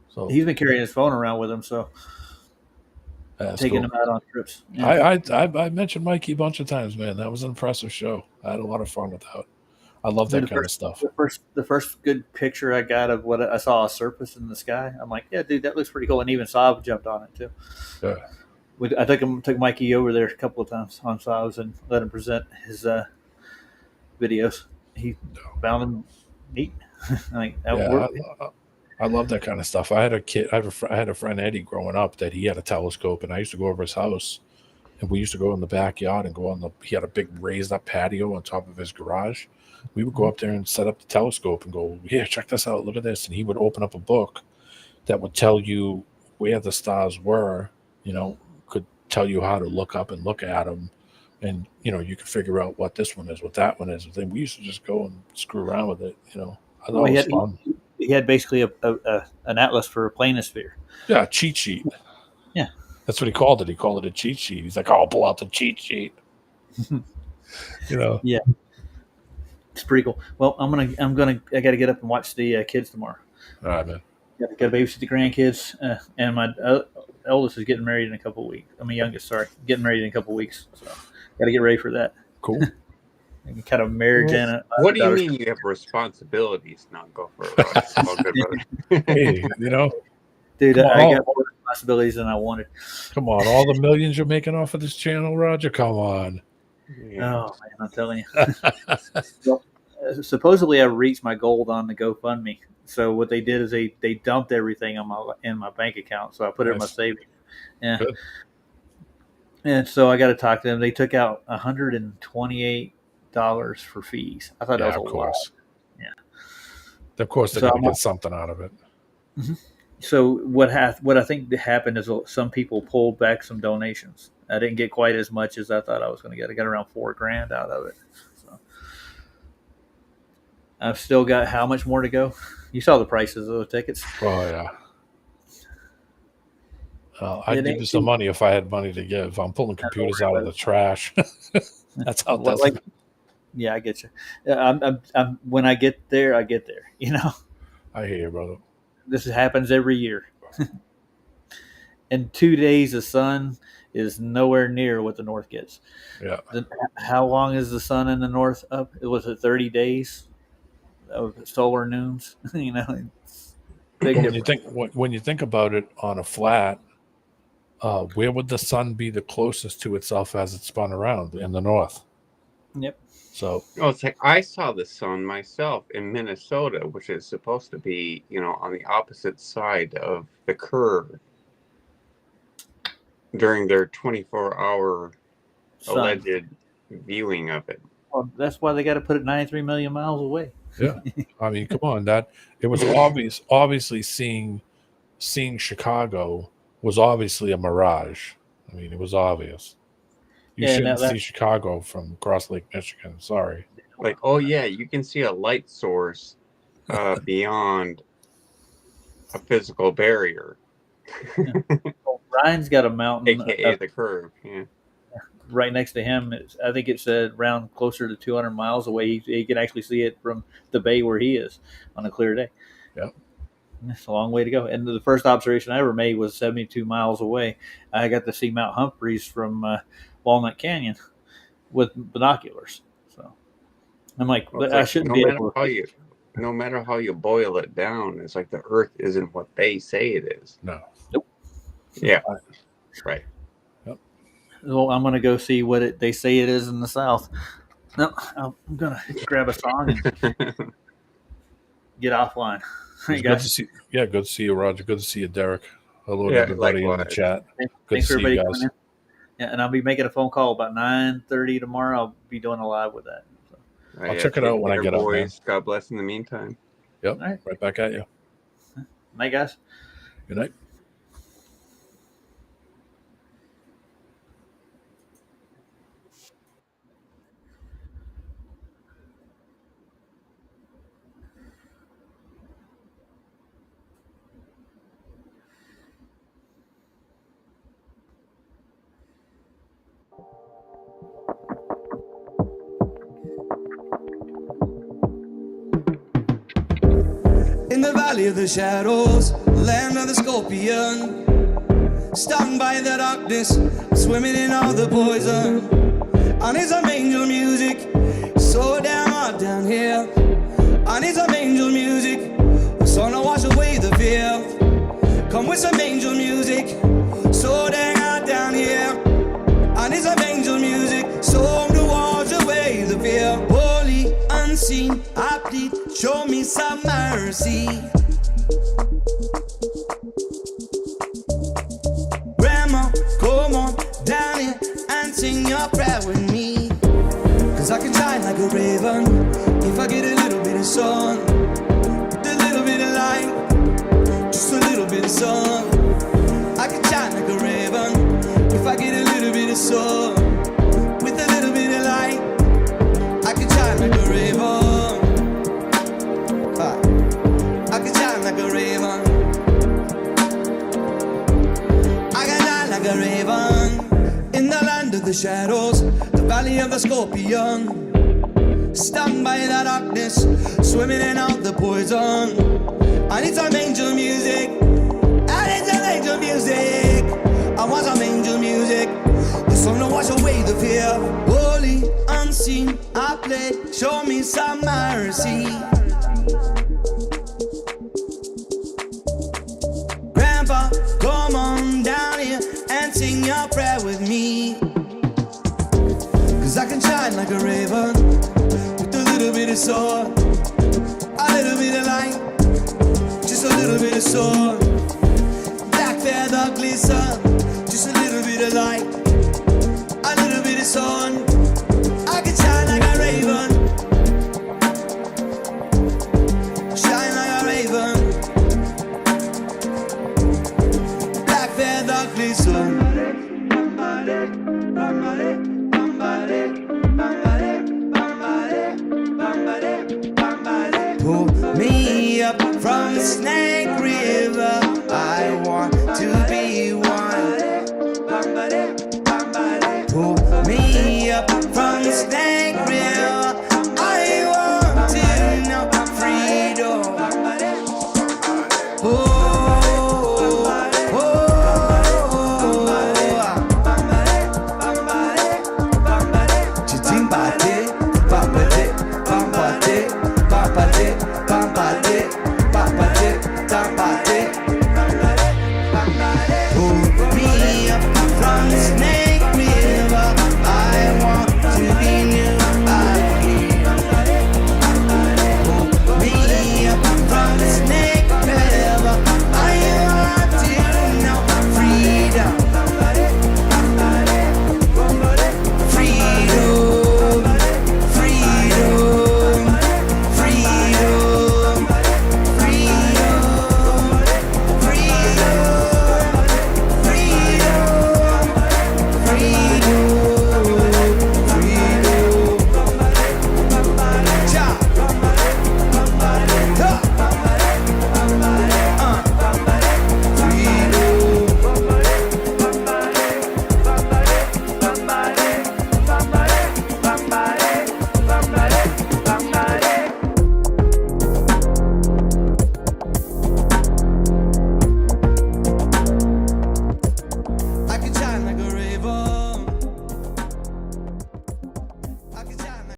So he's been carrying his phone around with him, so taking them out on trips. Yeah. I mentioned Mikey a bunch of times, man. That was an impressive show. I had a lot of fun with that. I love that kind of stuff. The first good picture I got of what I saw a surface in the sky. I'm like, yeah, dude, that looks pretty cool. And even Sav jumped on it too. Yeah. I took Mikey over there a couple of times on Sav's and let him present his videos. He found them neat. I love that kind of stuff. I had a kid. I had a friend Eddie growing up that he had a telescope, and I used to go over his house, and we used to go in the backyard and go on he had a big raised up patio on top of his garage. We would go up there and set up the telescope and go, here, check this out, look at this, and he would open up a book that would tell you where the stars were. You know, could tell you how to look up and look at them. And, you know, you can figure out what this one is, what that one is. And then we used to just go and screw around with it, you know. I thought it was fun. He had basically an atlas for a planisphere. Yeah, a cheat sheet. Yeah. That's what he called it. He called it a cheat sheet. He's like, I'll pull out the cheat sheet. You know? Yeah. It's pretty cool. Well, I got to get up and watch the kids tomorrow. All right, man. Got to babysit the grandkids. And my eldest is getting married in a couple of weeks. I mean, youngest, sorry, getting married in a couple of weeks. So got to get ready for that. Cool. Kind of marriage and what do you mean you have responsibilities? Not go for it. Hey, you know, dude, I got more responsibilities than I wanted. Come on, all the millions you're making off of this channel, Roger. Come on. Yeah. Oh man, I'm telling you. Well, supposedly, I reached my goal on the GoFundMe. So what they did is they dumped everything in my bank account. So I put it in my savings. Yeah. Good. And so I got to talk to them. They took out $128 for fees. I thought that was a lot. Yeah. Of course, they're going to get something out of it. Mm-hmm. So what I think happened is some people pulled back some donations. I didn't get quite as much as I thought I was going to get. I got around $4,000 out of it. So I've still got how much more to go? You saw the prices of those tickets. Oh yeah. I'd give you some money if I had money to give. I'm pulling computers out of the trash. That's how that's Like, yeah, I get you. I'm when I get there, I get there. You know, I hear you, brother. this happens every year. In 2 days, the sun is nowhere near what the north gets. Yeah. How long is the sun in the north up? Was it 30 days of solar noons? You know, it's big When you difference. think when you think about it on a flat, where would the sun be the closest to itself as it spun around? In the north. Yep. So Oh, it's like I saw the sun myself in Minnesota, which is supposed to be, on the opposite side of the curve during their 24-hour Sun. alleged viewing of it. Well, that's why they got to put it 93 million miles away. yeah, I mean, come on, that it was obvious. Obviously, seeing Chicago was obviously a mirage. I mean, it was obvious. You Yeah, shouldn't now see Chicago from across Lake Michigan. Sorry. Like, oh yeah, you can see a light source beyond a physical barrier, Ryan's got a mountain aka the curve. Yeah. right next to him. I think it said around closer to 200 miles away. He can actually see it from the bay where he is on a clear day. Yep. It's a long way to go. And the first observation I ever made was 72 miles away. I got to see Mount Humphreys from Walnut Canyon with binoculars. So I'm like, Well, it's I like, shouldn't be able to. no matter how you boil it down, it's like the Earth isn't what they say it is. No. Yeah. Right. Well, I'm going to go see what they say it is in the South. No, I'm going to grab a song and get offline. It's good to see. Yeah, good to see you, Roger. Good to see you, Derek. Hello to Yeah, everybody in the likewise. chat. Good Thanks to for see everybody you coming guys. in. Yeah, and I'll be making a phone call about 9:30 tomorrow. I'll be doing a live with that. So, I'll check it out when I get up, man. boys. God bless in the meantime. Yep. All right. Right back at you. night, guys. Good night. In the valley of the shadows, land of the scorpion, stung by the darkness, swimming in all the poison. I need some angel music, so damn hot down here. I need some angel music, so to wash away the fear. Come with some angel music, so damn hot down here. I need some angel music, so to wash away the fear. Holy, unseen, I plead, show me some mercy. Grandma, come on down here and sing your prayer with me. Cause I can shine like a raven if I get a little bit of sun, a little bit of light, just a little bit of sun. I can shine like a raven if I get a little bit of sun, with a little bit of light. I can shine like a raven. I can shine like a raven. I can shine like a raven in the land of the shadows, the valley of the scorpion, stung by the darkness, swimming in all the poison. I need some angel music. I need some angel music. I want some angel music, the song to wash away the fear. Holy, unseen, I play, show me some mercy. Grandpa, come on down here and sing your prayer with me. Cause I can shine like a raven with a little bit of sword, a little bit of light, just a little bit of sword. Black feather glisten, just a little bit of light, a little bit of sun. I can shine like a raven, shine like a raven. snake.